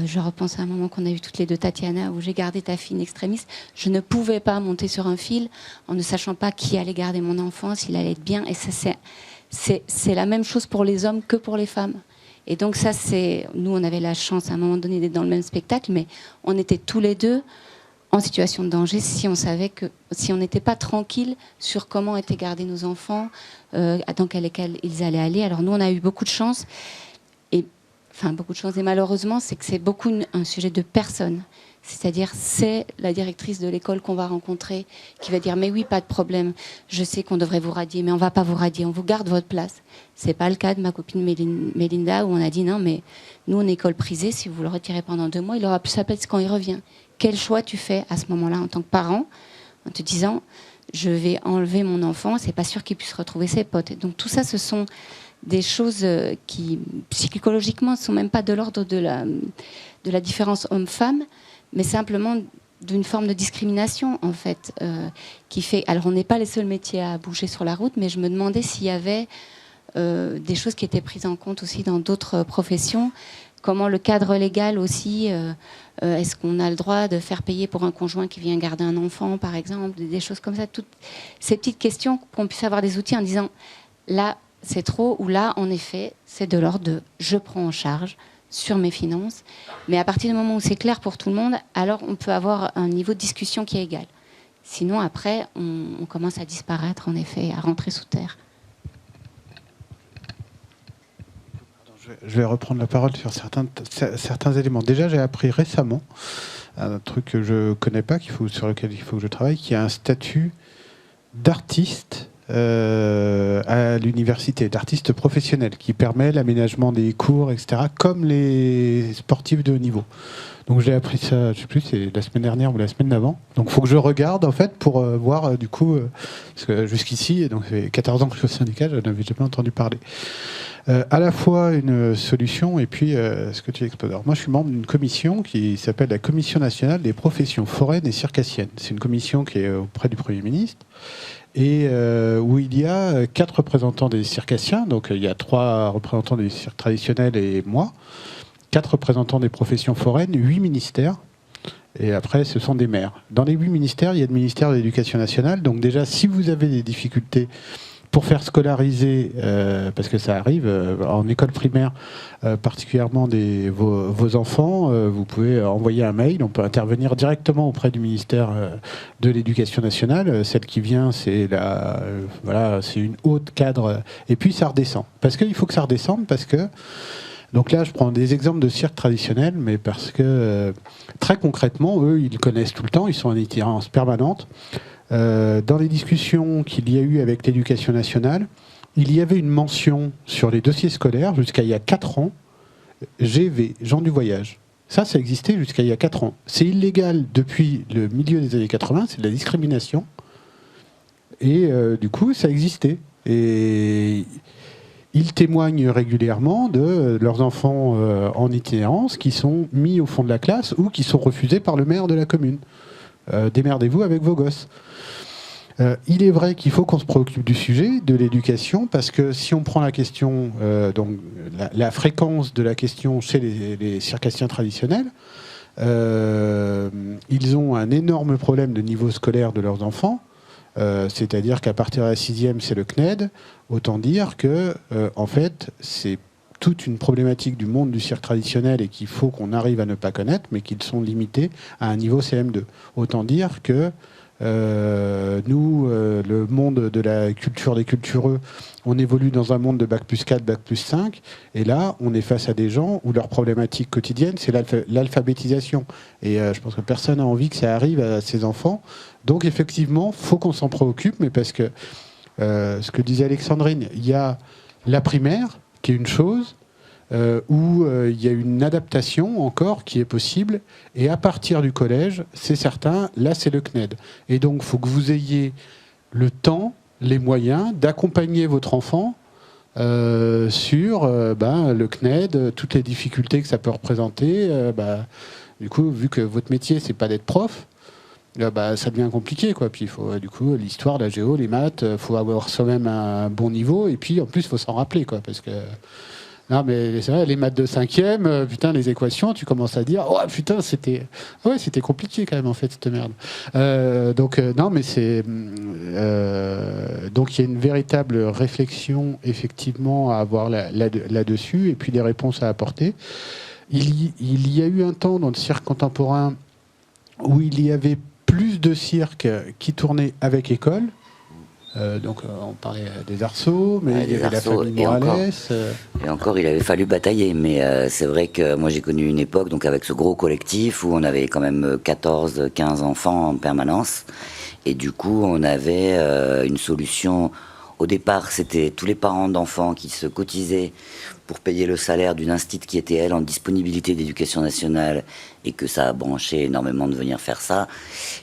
Je repense à un moment qu'on a eu toutes les deux, Tatiana, où j'ai gardé ta fille in extremis. Je ne pouvais pas monter sur un fil en ne sachant pas qui allait garder mon enfant, s'il allait être bien. Et ça, c'est la même chose pour les hommes que pour les femmes. Et donc ça, nous, on avait la chance à un moment donné d'être dans le même spectacle, mais on était tous les deux en situation de danger si on n'était pas tranquille sur comment étaient gardés nos enfants, dans quelle école ils allaient aller. Alors nous, on a eu beaucoup de chance. Beaucoup de choses. Et malheureusement, c'est que c'est beaucoup un sujet de personnes. C'est-à-dire, c'est la directrice de l'école qu'on va rencontrer qui va dire « Mais oui, pas de problème, je sais qu'on devrait vous radier, mais on ne va pas vous radier, on vous garde votre place. » Ce n'est pas le cas de ma copine Mélinda, où on a dit « Non, mais nous, on est école prisée, si vous le retirez pendant 2 mois, il aura plus sa place quand il revient. » Quel choix tu fais à ce moment-là en tant que parent, en te disant « Je vais enlever mon enfant, c'est pas sûr qu'il puisse retrouver ses potes. » Donc tout ça, ce sont des choses qui, psychologiquement, ne sont même pas de l'ordre de la différence homme-femme, mais simplement d'une forme de discrimination, en fait, qui fait... Alors, on n'est pas les seuls métiers à bouger sur la route, mais je me demandais s'il y avait des choses qui étaient prises en compte aussi dans d'autres professions. Comment le cadre légal aussi... est-ce qu'on a le droit de faire payer pour un conjoint qui vient garder un enfant, par exemple, des choses comme ça, toutes ces petites questions, qu'on puisse avoir des outils en disant, là... c'est trop, ou là, en effet, c'est de l'ordre de « je prends en charge sur mes finances ». Mais à partir du moment où c'est clair pour tout le monde, alors on peut avoir un niveau de discussion qui est égal. Sinon, après, on commence à disparaître, en effet, à rentrer sous terre.
Je vais reprendre la parole sur certains éléments. Déjà, j'ai appris récemment un truc que je ne connais pas, sur lequel il faut que je travaille, qui a un statut d'artiste à l'université, d'artiste professionnel, qui permet l'aménagement des cours, etc., comme les sportifs de haut niveau. Donc j'ai appris ça, je ne sais plus, c'est la semaine dernière ou la semaine d'avant. Donc il faut que je regarde, en fait, pour voir, du coup, parce que jusqu'ici, donc ça fait 14 ans que je suis au syndicat, je n'avais jamais entendu parler. À la fois une solution et puis ce que tu exposes. Alors moi, je suis membre d'une commission qui s'appelle la Commission nationale des professions foraines et circassiennes. C'est une commission qui est auprès du Premier ministre et où il y a 4 représentants des circassiens. Donc il y a 3 représentants des cirques traditionnels et moi, 4 représentants des professions foraines, 8 ministères. Et après, ce sont des maires. Dans les 8 ministères, il y a le ministère de l'Éducation nationale. Donc déjà, si vous avez des difficultés pour faire scolariser, parce que ça arrive, en école primaire, particulièrement vos enfants, vous pouvez envoyer un mail, on peut intervenir directement auprès du ministère de l'Éducation nationale. Celle qui vient, c'est c'est une haute cadre, et puis ça redescend. Parce qu'il faut que ça redescende, parce que... Donc là, je prends des exemples de cirque traditionnels, mais parce que, très concrètement, eux, ils connaissent tout le temps, ils sont en itinérance permanente. Dans les discussions qu'il y a eu avec l'Éducation nationale, il y avait une mention sur les dossiers scolaires jusqu'à il y a 4 ans, GV, gens du voyage. Ça existait jusqu'à il y a 4 ans. C'est illégal depuis le milieu des années 80, c'est de la discrimination. Et du coup, ça existait. Et ils témoignent régulièrement de leurs enfants en itinérance qui sont mis au fond de la classe ou qui sont refusés par le maire de la commune. Démerdez-vous avec vos gosses. Il est vrai qu'il faut qu'on se préoccupe du sujet, de l'éducation, parce que si on prend la question, donc la fréquence de la question chez les circassiens traditionnels, ils ont un énorme problème de niveau scolaire de leurs enfants, c'est-à-dire qu'à partir de la 6e, c'est le CNED. Autant dire que, en fait, c'est toute une problématique du monde du cirque traditionnel et qu'il faut qu'on arrive à ne pas connaître, mais qu'ils sont limités à un niveau CM2. Autant dire que nous, le monde de la culture des cultureux, on évolue dans un monde de bac plus 4, bac plus 5, et là, on est face à des gens où leur problématique quotidienne, c'est l'alphabétisation. Et je pense que personne n'a envie que ça arrive à ses enfants. Donc, effectivement, il faut qu'on s'en préoccupe, mais parce que, ce que disait Alexandrine, il y a la primaire, qui est une chose, où il y a une adaptation encore qui est possible, et à partir du collège, c'est certain, là c'est le CNED. Et donc il faut que vous ayez le temps, les moyens d'accompagner votre enfant sur le CNED, toutes les difficultés que ça peut représenter. Du coup, vu que votre métier c'est pas d'être prof, ça devient compliqué, quoi. Puis il faut du coup l'histoire, la géo, les maths, faut avoir soi-même un bon niveau, et puis en plus il faut s'en rappeler, quoi, parce que non, mais c'est vrai, les maths de 5e, putain, les équations, tu commences à dire, oh putain, c'était compliqué quand même, en fait, cette merde. Non, mais c'est donc il y a une véritable réflexion effectivement à avoir là-dessus, et puis des réponses à apporter. Il y a eu un temps dans le cirque contemporain où il y avait plus de cirques qui tournaient avec école. On parlait des arceaux, mais il y avait la famille Morales.
Et encore, il avait fallu batailler. Mais c'est vrai que moi, j'ai connu une époque donc avec ce gros collectif où on avait quand même 14, 15 enfants en permanence. Et du coup, on avait une solution. Au départ, c'était tous les parents d'enfants qui se cotisaient pour payer le salaire d'une institut qui était, elle, en disponibilité d'éducation nationale, et que ça a branché énormément de venir faire ça.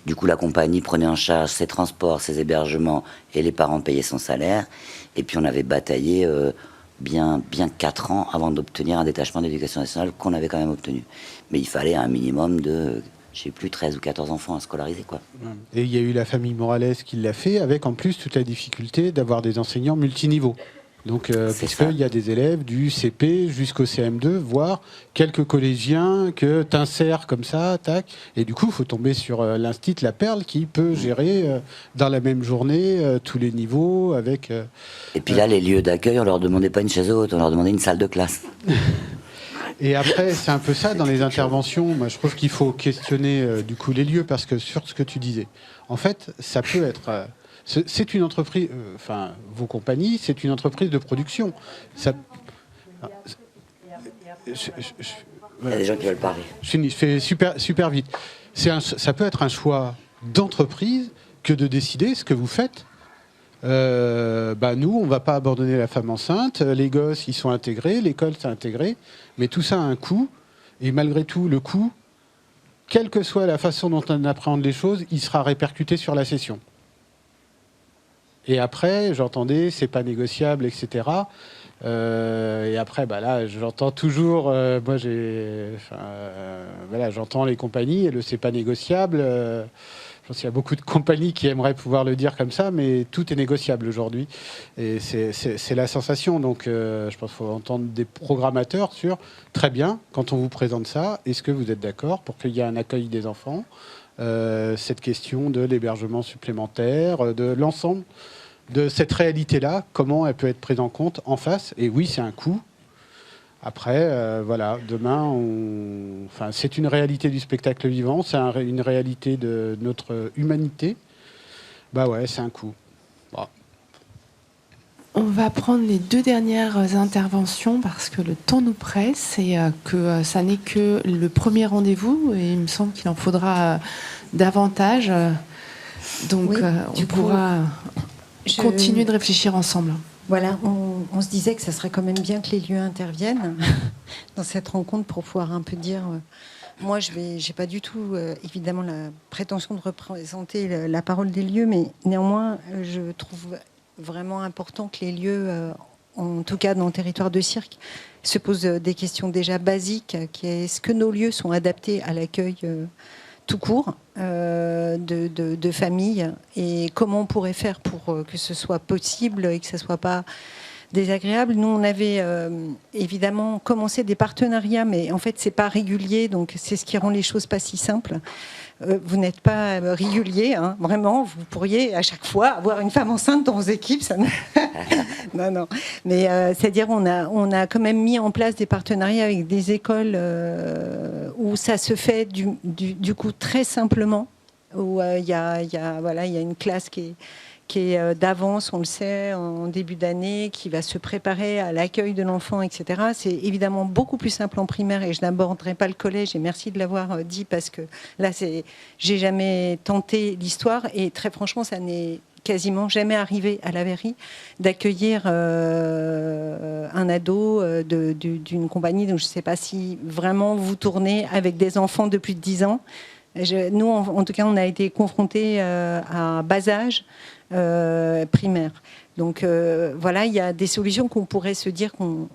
Du coup, la compagnie prenait en charge ses transports, ses hébergements, et les parents payaient son salaire. Et puis, on avait bataillé bien 4 ans avant d'obtenir un détachement d'éducation nationale qu'on avait quand même obtenu. Mais il fallait un minimum de, je sais plus, 13 ou 14 enfants à scolariser, quoi.
Et il y a eu la famille Morales qui l'a fait, avec en plus toute la difficulté d'avoir des enseignants multiniveaux. Donc, puisqu'il y a des élèves du CP jusqu'au CM2, voire quelques collégiens que t'insères comme ça, tac. Et du coup, il faut tomber sur l'Institut La Perle qui peut gérer dans la même journée tous les niveaux avec...
Et puis là, les lieux d'accueil, on leur demandait pas une chaise haute, on leur demandait une salle de classe.
Et après, c'est un peu ça dans les interventions. Moi, je trouve qu'il faut questionner du coup les lieux, parce que sur ce que tu disais, en fait, ça peut être... c'est une entreprise, vos compagnies, c'est une entreprise de production. Ça...
Il y a des gens qui veulent parler.
Je fais super vite. Ça peut être un choix d'entreprise que de décider ce que vous faites. Nous, on ne va pas abandonner la femme enceinte. Les gosses, ils sont intégrés. L'école, c'est intégré. Mais tout ça a un coût. Et malgré tout, le coût, quelle que soit la façon dont on appréhende les choses, il sera répercuté sur la session. Et après, j'entendais, c'est pas négociable, etc. Et après, là, j'entends toujours, j'entends les compagnies, et le c'est pas négociable. Je pense qu'il y a beaucoup de compagnies qui aimeraient pouvoir le dire comme ça, mais tout est négociable aujourd'hui. Et c'est la sensation. Donc, je pense qu'il faut entendre des programmateurs sur, très bien, quand on vous présente ça, est-ce que vous êtes d'accord pour qu'il y ait un accueil des enfants, cette question de l'hébergement supplémentaire, de l'ensemble de cette réalité-là, comment elle peut être prise en compte en face. Et oui, c'est un coût. Après, demain, c'est une réalité du spectacle vivant, c'est une réalité de notre humanité. C'est un coût. Bon.
On va prendre les 2 dernières interventions parce que le temps nous presse et que ça n'est que le premier rendez-vous, et il me semble qu'il en faudra davantage. Donc, on pourra continuer de réfléchir ensemble.
Voilà, on se disait que ça serait quand même bien que les lieux interviennent dans cette rencontre pour pouvoir un peu dire... moi, j'ai pas du tout, évidemment, la prétention de représenter la parole des lieux, mais néanmoins, je trouve vraiment important que les lieux, en tout cas dans le territoire de cirque, se posent des questions déjà basiques, qui est, est-ce que nos lieux sont adaptés à l'accueil
tout court de famille, et comment on pourrait faire pour que ce soit possible et que ce ne soit pas désagréable. Nous, on avait évidemment commencé des partenariats, mais en fait, c'est pas régulier, donc c'est ce qui rend les choses pas si simples. Vous n'êtes pas régulier, hein, vraiment. Vous pourriez à chaque fois avoir une femme enceinte dans vos équipes. Ça non, non. Mais c'est-à-dire, on a quand même mis en place des partenariats avec des écoles où ça se fait du coup très simplement, où il y a une classe qui est d'avance, on le sait, en début d'année, qui va se préparer à l'accueil de l'enfant, etc. C'est évidemment beaucoup plus simple en primaire, et je n'aborderai pas le collège, et merci de l'avoir dit, parce que là, j'ai jamais tenté l'histoire, et très franchement, ça n'est quasiment jamais arrivé à la Verrerie d'accueillir un ado d'une compagnie. Donc je ne sais pas si vraiment vous tournez avec des enfants de plus de 10 ans. Nous, en tout cas, on a été confrontés à bas âge, primaire. Donc voilà, il y a des solutions qu'on pourrait se dire qu'on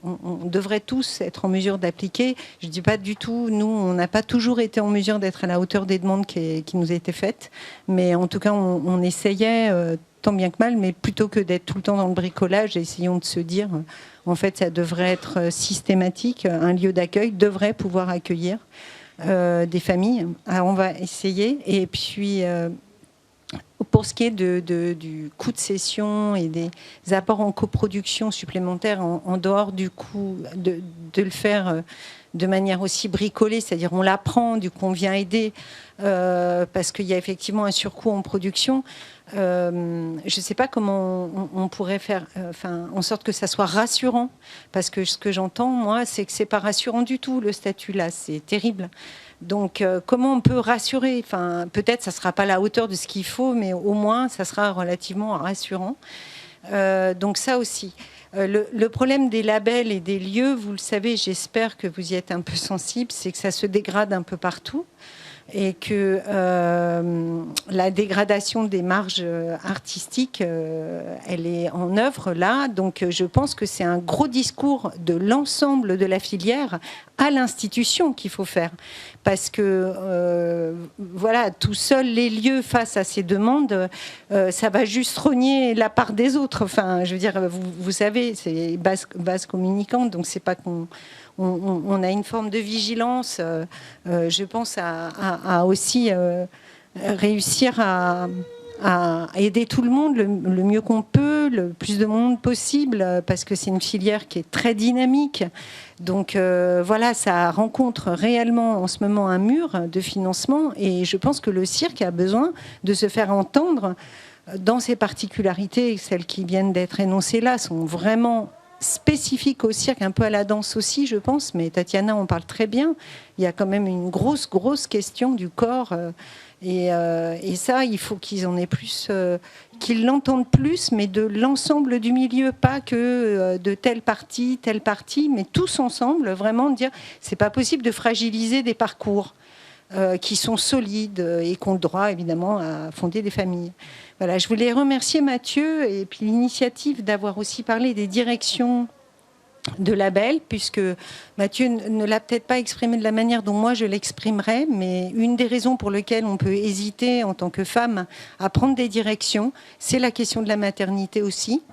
devrait tous être en mesure d'appliquer. Je ne dis pas du tout, nous, on n'a pas toujours été en mesure d'être à la hauteur des demandes qui nous étaient faites, mais en tout cas, on essayait tant bien que mal, mais plutôt que d'être tout le temps dans le bricolage, essayons de se dire, en fait, ça devrait être systématique. Un lieu d'accueil devrait pouvoir accueillir des familles. Alors, on va essayer. Et puis, pour ce qui est du coût de cession et des apports en coproduction supplémentaires, en dehors du coût de le faire de manière aussi bricolée, c'est-à-dire on l'apprend, du coup on vient aider, parce qu'il y a effectivement un surcoût en production. Je ne sais pas comment on pourrait faire en sorte que ça soit rassurant, parce que ce que j'entends, moi, c'est que c'est pas rassurant du tout, le statut là, c'est terrible. Donc comment on peut rassurer? Peut-être ça ne sera pas à la hauteur de ce qu'il faut, mais au moins ça sera relativement rassurant. Donc ça aussi. Le problème des labels et des lieux, vous le savez, j'espère que vous y êtes un peu sensible, c'est que ça se dégrade un peu partout, et que la dégradation des marges artistiques, elle est en œuvre là. Donc je pense que c'est un gros discours de l'ensemble de la filière à l'institution qu'il faut faire. Parce que voilà, tout seul les lieux face à ces demandes, ça va juste rogner la part des autres. Enfin, je veux dire, vous savez, c'est base communicante, donc c'est pas qu'on... On a une forme de vigilance, je pense, à aussi réussir à aider tout le monde le mieux qu'on peut, le plus de monde possible, parce que c'est une filière qui est très dynamique. Donc voilà, ça rencontre réellement en ce moment un mur de financement, et je pense que le cirque a besoin de se faire entendre dans ses particularités. Celles qui viennent d'être énoncées là sont vraiment spécifique au cirque, un peu à la danse aussi, je pense, mais Tatiana en parle très bien. Il y a quand même une grosse question du corps, et ça, il faut qu'ils en aient plus, qu'ils l'entendent plus, mais de l'ensemble du milieu, pas que de telle partie, mais tous ensemble, vraiment dire, c'est pas possible de fragiliser des parcours qui sont solides et qui ont le droit, évidemment, à fonder des familles. Voilà, je voulais remercier Mathieu et puis l'initiative d'avoir aussi parlé des directions de label, puisque Mathieu ne l'a peut-être pas exprimé de la manière dont moi je l'exprimerais, mais une des raisons pour lesquelles on peut hésiter en tant que femme à prendre des directions, c'est la question de la maternité aussi.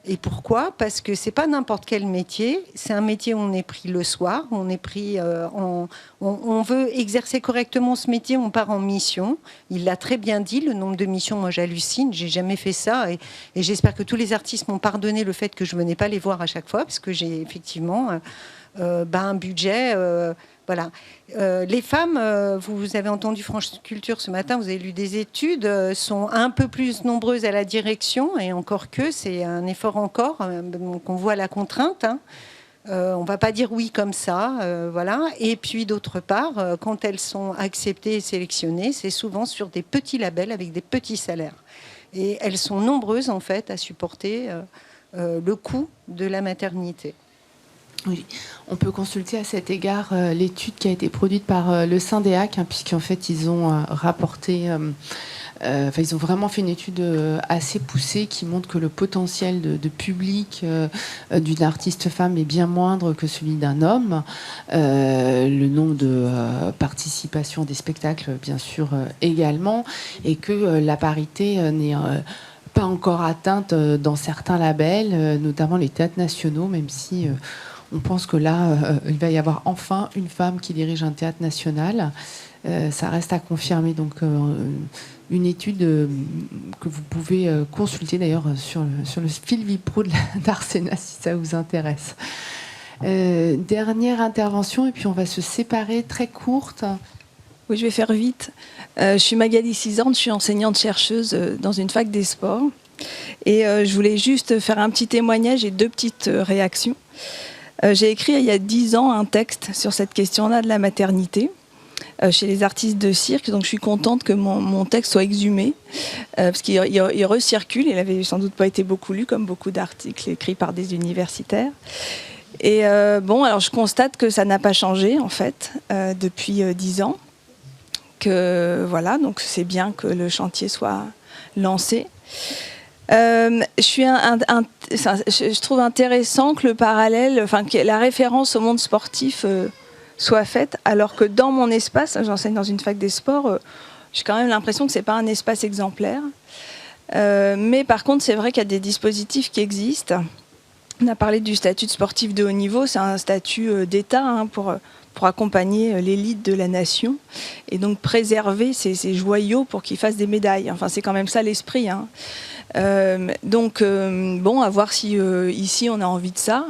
Et pourquoi? Parce que c'est pas n'importe quel métier. C'est un métier où on est pris le soir, on est pris, on veut exercer correctement ce métier, on part en mission. Il l'a très bien dit, le nombre de missions, moi j'hallucine, j'ai jamais fait ça, et j'espère que tous les artistes m'ont pardonné le fait que je venais pas les voir à chaque fois, parce que j'ai effectivement un budget. Voilà. Les femmes, vous avez entendu France Culture ce matin, vous avez lu des études, sont un peu plus nombreuses à la direction, et encore que c'est un effort encore, qu'on voit la contrainte. Hein. On ne va pas dire oui comme ça, voilà. Et puis d'autre part, quand elles sont acceptées et sélectionnées, c'est souvent sur des petits labels avec des petits salaires. Et elles sont nombreuses en fait à supporter le coût de la maternité.
Oui, on peut consulter à cet égard l'étude qui a été produite par le Syndéac, puisqu'en fait ils ont rapporté ils ont vraiment fait une étude assez poussée qui montre que le potentiel de public d'une artiste femme est bien moindre que celui d'un homme. Le nombre de participations des spectacles, bien sûr, également, et que la parité n'est pas encore atteinte dans certains labels, notamment les théâtres nationaux, même si on pense que là, il va y avoir enfin une femme qui dirige un théâtre national. Ça reste à confirmer. Donc, une étude que vous pouvez consulter d'ailleurs sur le fil Vipro d'Arsena si ça vous intéresse. Dernière intervention, et puis on va se séparer, très courte.
Oui, je vais faire vite. Je suis Magali Cisande, je suis enseignante-chercheuse dans une fac des sports. Et je voulais juste faire un petit témoignage et 2 petites réactions. J'ai écrit il y a 10 ans un texte sur cette question-là de la maternité chez les artistes de cirque. Donc je suis contente que mon texte soit exhumé parce qu'il recircule. Il n'avait sans doute pas été beaucoup lu, comme beaucoup d'articles écrits par des universitaires. Et alors je constate que ça n'a pas changé en fait depuis 10 ans. Que voilà, donc c'est bien que le chantier soit lancé. Je trouve intéressant que le parallèle, que la référence au monde sportif soit faite, alors que dans mon espace, j'enseigne dans une fac des sports, j'ai quand même l'impression que c'est pas un espace exemplaire. Mais par contre, c'est vrai qu'il y a des dispositifs qui existent. On a parlé du statut de sportif de haut niveau, c'est un statut d'État pour accompagner l'élite de la nation et donc préserver ces joyaux pour qu'ils fassent des médailles. Enfin, c'est quand même ça l'esprit. À voir si ici on a envie de ça,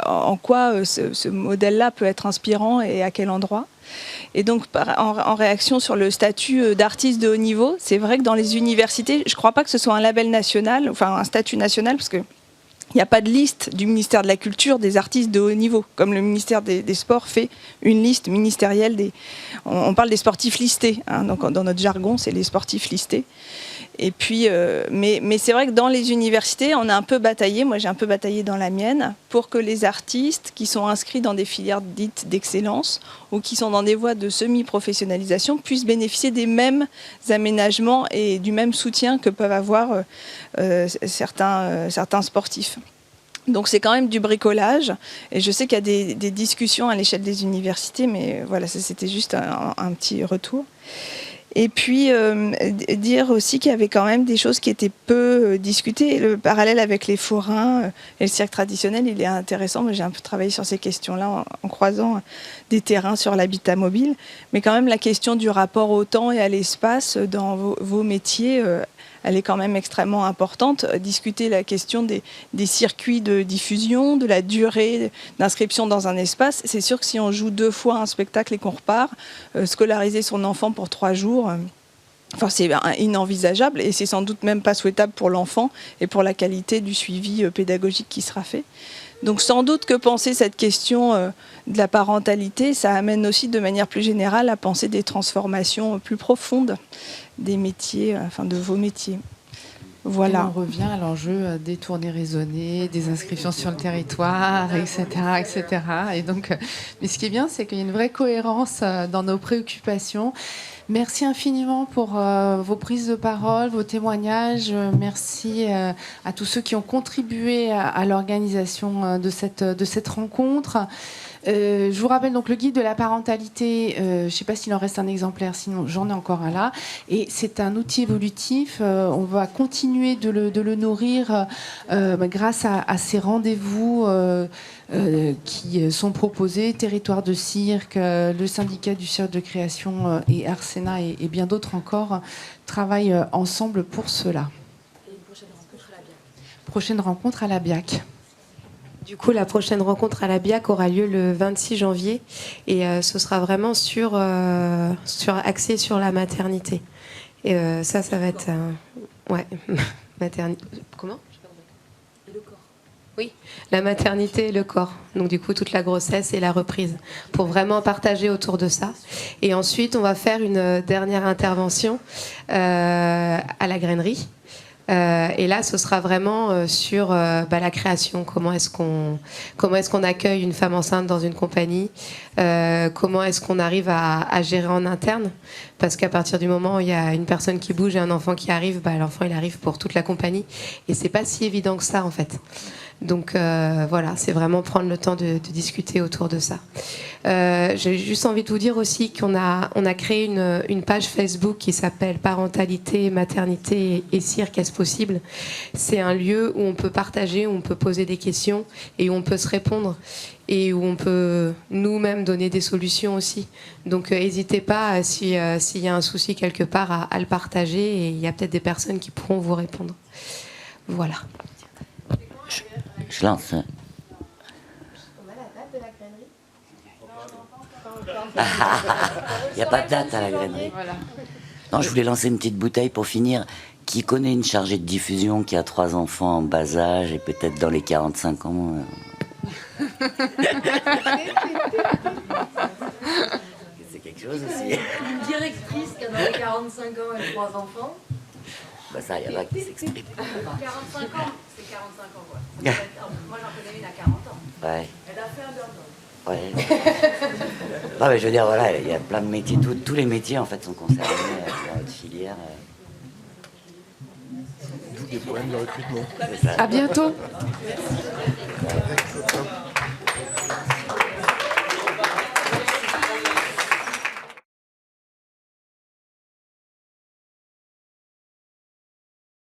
en quoi ce modèle-là peut être inspirant et à quel endroit. Et donc, en réaction sur le statut d'artiste de haut niveau, c'est vrai que dans les universités, je ne crois pas que ce soit un label national, enfin un statut national, parce que il n'y a pas de liste du ministère de la Culture des artistes de haut niveau, comme le ministère des Sports fait une liste ministérielle. On parle des sportifs listés, donc dans notre jargon, c'est les sportifs listés. Et puis, mais c'est vrai que dans les universités, on a un peu bataillé, moi j'ai un peu bataillé dans la mienne, pour que les artistes qui sont inscrits dans des filières dites d'excellence ou qui sont dans des voies de semi-professionnalisation puissent bénéficier des mêmes aménagements et du même soutien que peuvent avoir certains sportifs. Donc c'est quand même du bricolage, et je sais qu'il y a des discussions à l'échelle des universités, mais voilà, ça c'était juste un petit retour. Et puis, dire aussi qu'il y avait quand même des choses qui étaient peu discutées. Le parallèle avec les forains et le cirque traditionnel, il est intéressant. Moi, j'ai un peu travaillé sur ces questions-là en croisant des terrains sur l'habitat mobile. Mais quand même, la question du rapport au temps et à l'espace dans vos métiers, elle est quand même extrêmement importante. Discuter la question des circuits de diffusion, de la durée d'inscription dans un espace. C'est sûr que si on joue 2 fois un spectacle et qu'on repart, scolariser son enfant pour 3 jours, c'est inenvisageable, et c'est sans doute même pas souhaitable pour l'enfant et pour la qualité du suivi pédagogique qui sera fait. Donc sans doute que penser cette question de la parentalité, ça amène aussi de manière plus générale à penser des transformations plus profondes des métiers, de vos métiers. Voilà.
Et on revient à l'enjeu des tournées raisonnées, des inscriptions sur le territoire, etc., etc. Et donc, mais ce qui est bien, c'est qu'il y a une vraie cohérence dans nos préoccupations. Merci infiniment pour vos prises de parole, vos témoignages. Merci à tous ceux qui ont contribué à l'organisation de cette rencontre. Je vous rappelle donc le guide de la parentalité. Je ne sais pas s'il en reste un exemplaire, sinon j'en ai encore un là. Et c'est un outil évolutif. On va continuer de le nourrir grâce à ces rendez-vous qui sont proposés. Territoire de cirque, le syndicat du cirque de création et Arsena et bien d'autres encore travaillent ensemble pour cela. Et une prochaine rencontre à la BIAC.
Du coup, la prochaine rencontre à la BIAC aura lieu le 26 janvier et ce sera vraiment axé sur la maternité. Et ça va être... maternité... Comment ? Et le corps. Oui, la maternité et le corps. Donc du coup, toute la grossesse et la reprise. Pour vraiment partager autour de ça. Et ensuite, on va faire une dernière intervention à la grainerie. Et là, ce sera vraiment sur la création. Comment est-ce qu'on accueille une femme enceinte dans une compagnie? Comment est-ce qu'on arrive à gérer en interne? Parce qu'à partir du moment où il y a une personne qui bouge et un enfant qui arrive, l'enfant il arrive pour toute la compagnie. Et c'est pas si évident que ça en fait. Donc voilà, c'est vraiment prendre le temps de discuter autour de ça. J'ai juste envie de vous dire aussi qu'on a créé une page Facebook qui s'appelle Parentalité, Maternité et Cirque, est-ce possible? C'est un lieu où on peut partager, où on peut poser des questions et où on peut se répondre et où on peut nous-mêmes donner des solutions aussi. Donc n'hésitez pas, s'il y a un souci quelque part, à le partager, et il y a peut-être des personnes qui pourront vous répondre. Voilà.
Je lance.
On a la date de la grainerie?
Il n'y a pas de date à la grainerie.
Voilà.
Non, je voulais lancer une petite bouteille pour finir. Qui connaît une chargée de diffusion qui a 3 enfants en bas âge et peut-être dans les 45 ans C'est quelque chose aussi.
Une directrice qui a dans les 45 ans et 3 enfants.
Ça, il y en a qui s'expriment.
45 ans, c'est 45 ans, quoi. Moi, j'en connais une à 40 ans.
Ouais.
Elle a fait un burn-out.
Ouais. Non, mais je veux dire, voilà, il y a plein de métiers. Tous les métiers, en fait, sont concernés dans notre filière.
D'où des problèmes de recrutement.
À bientôt.
Ouais.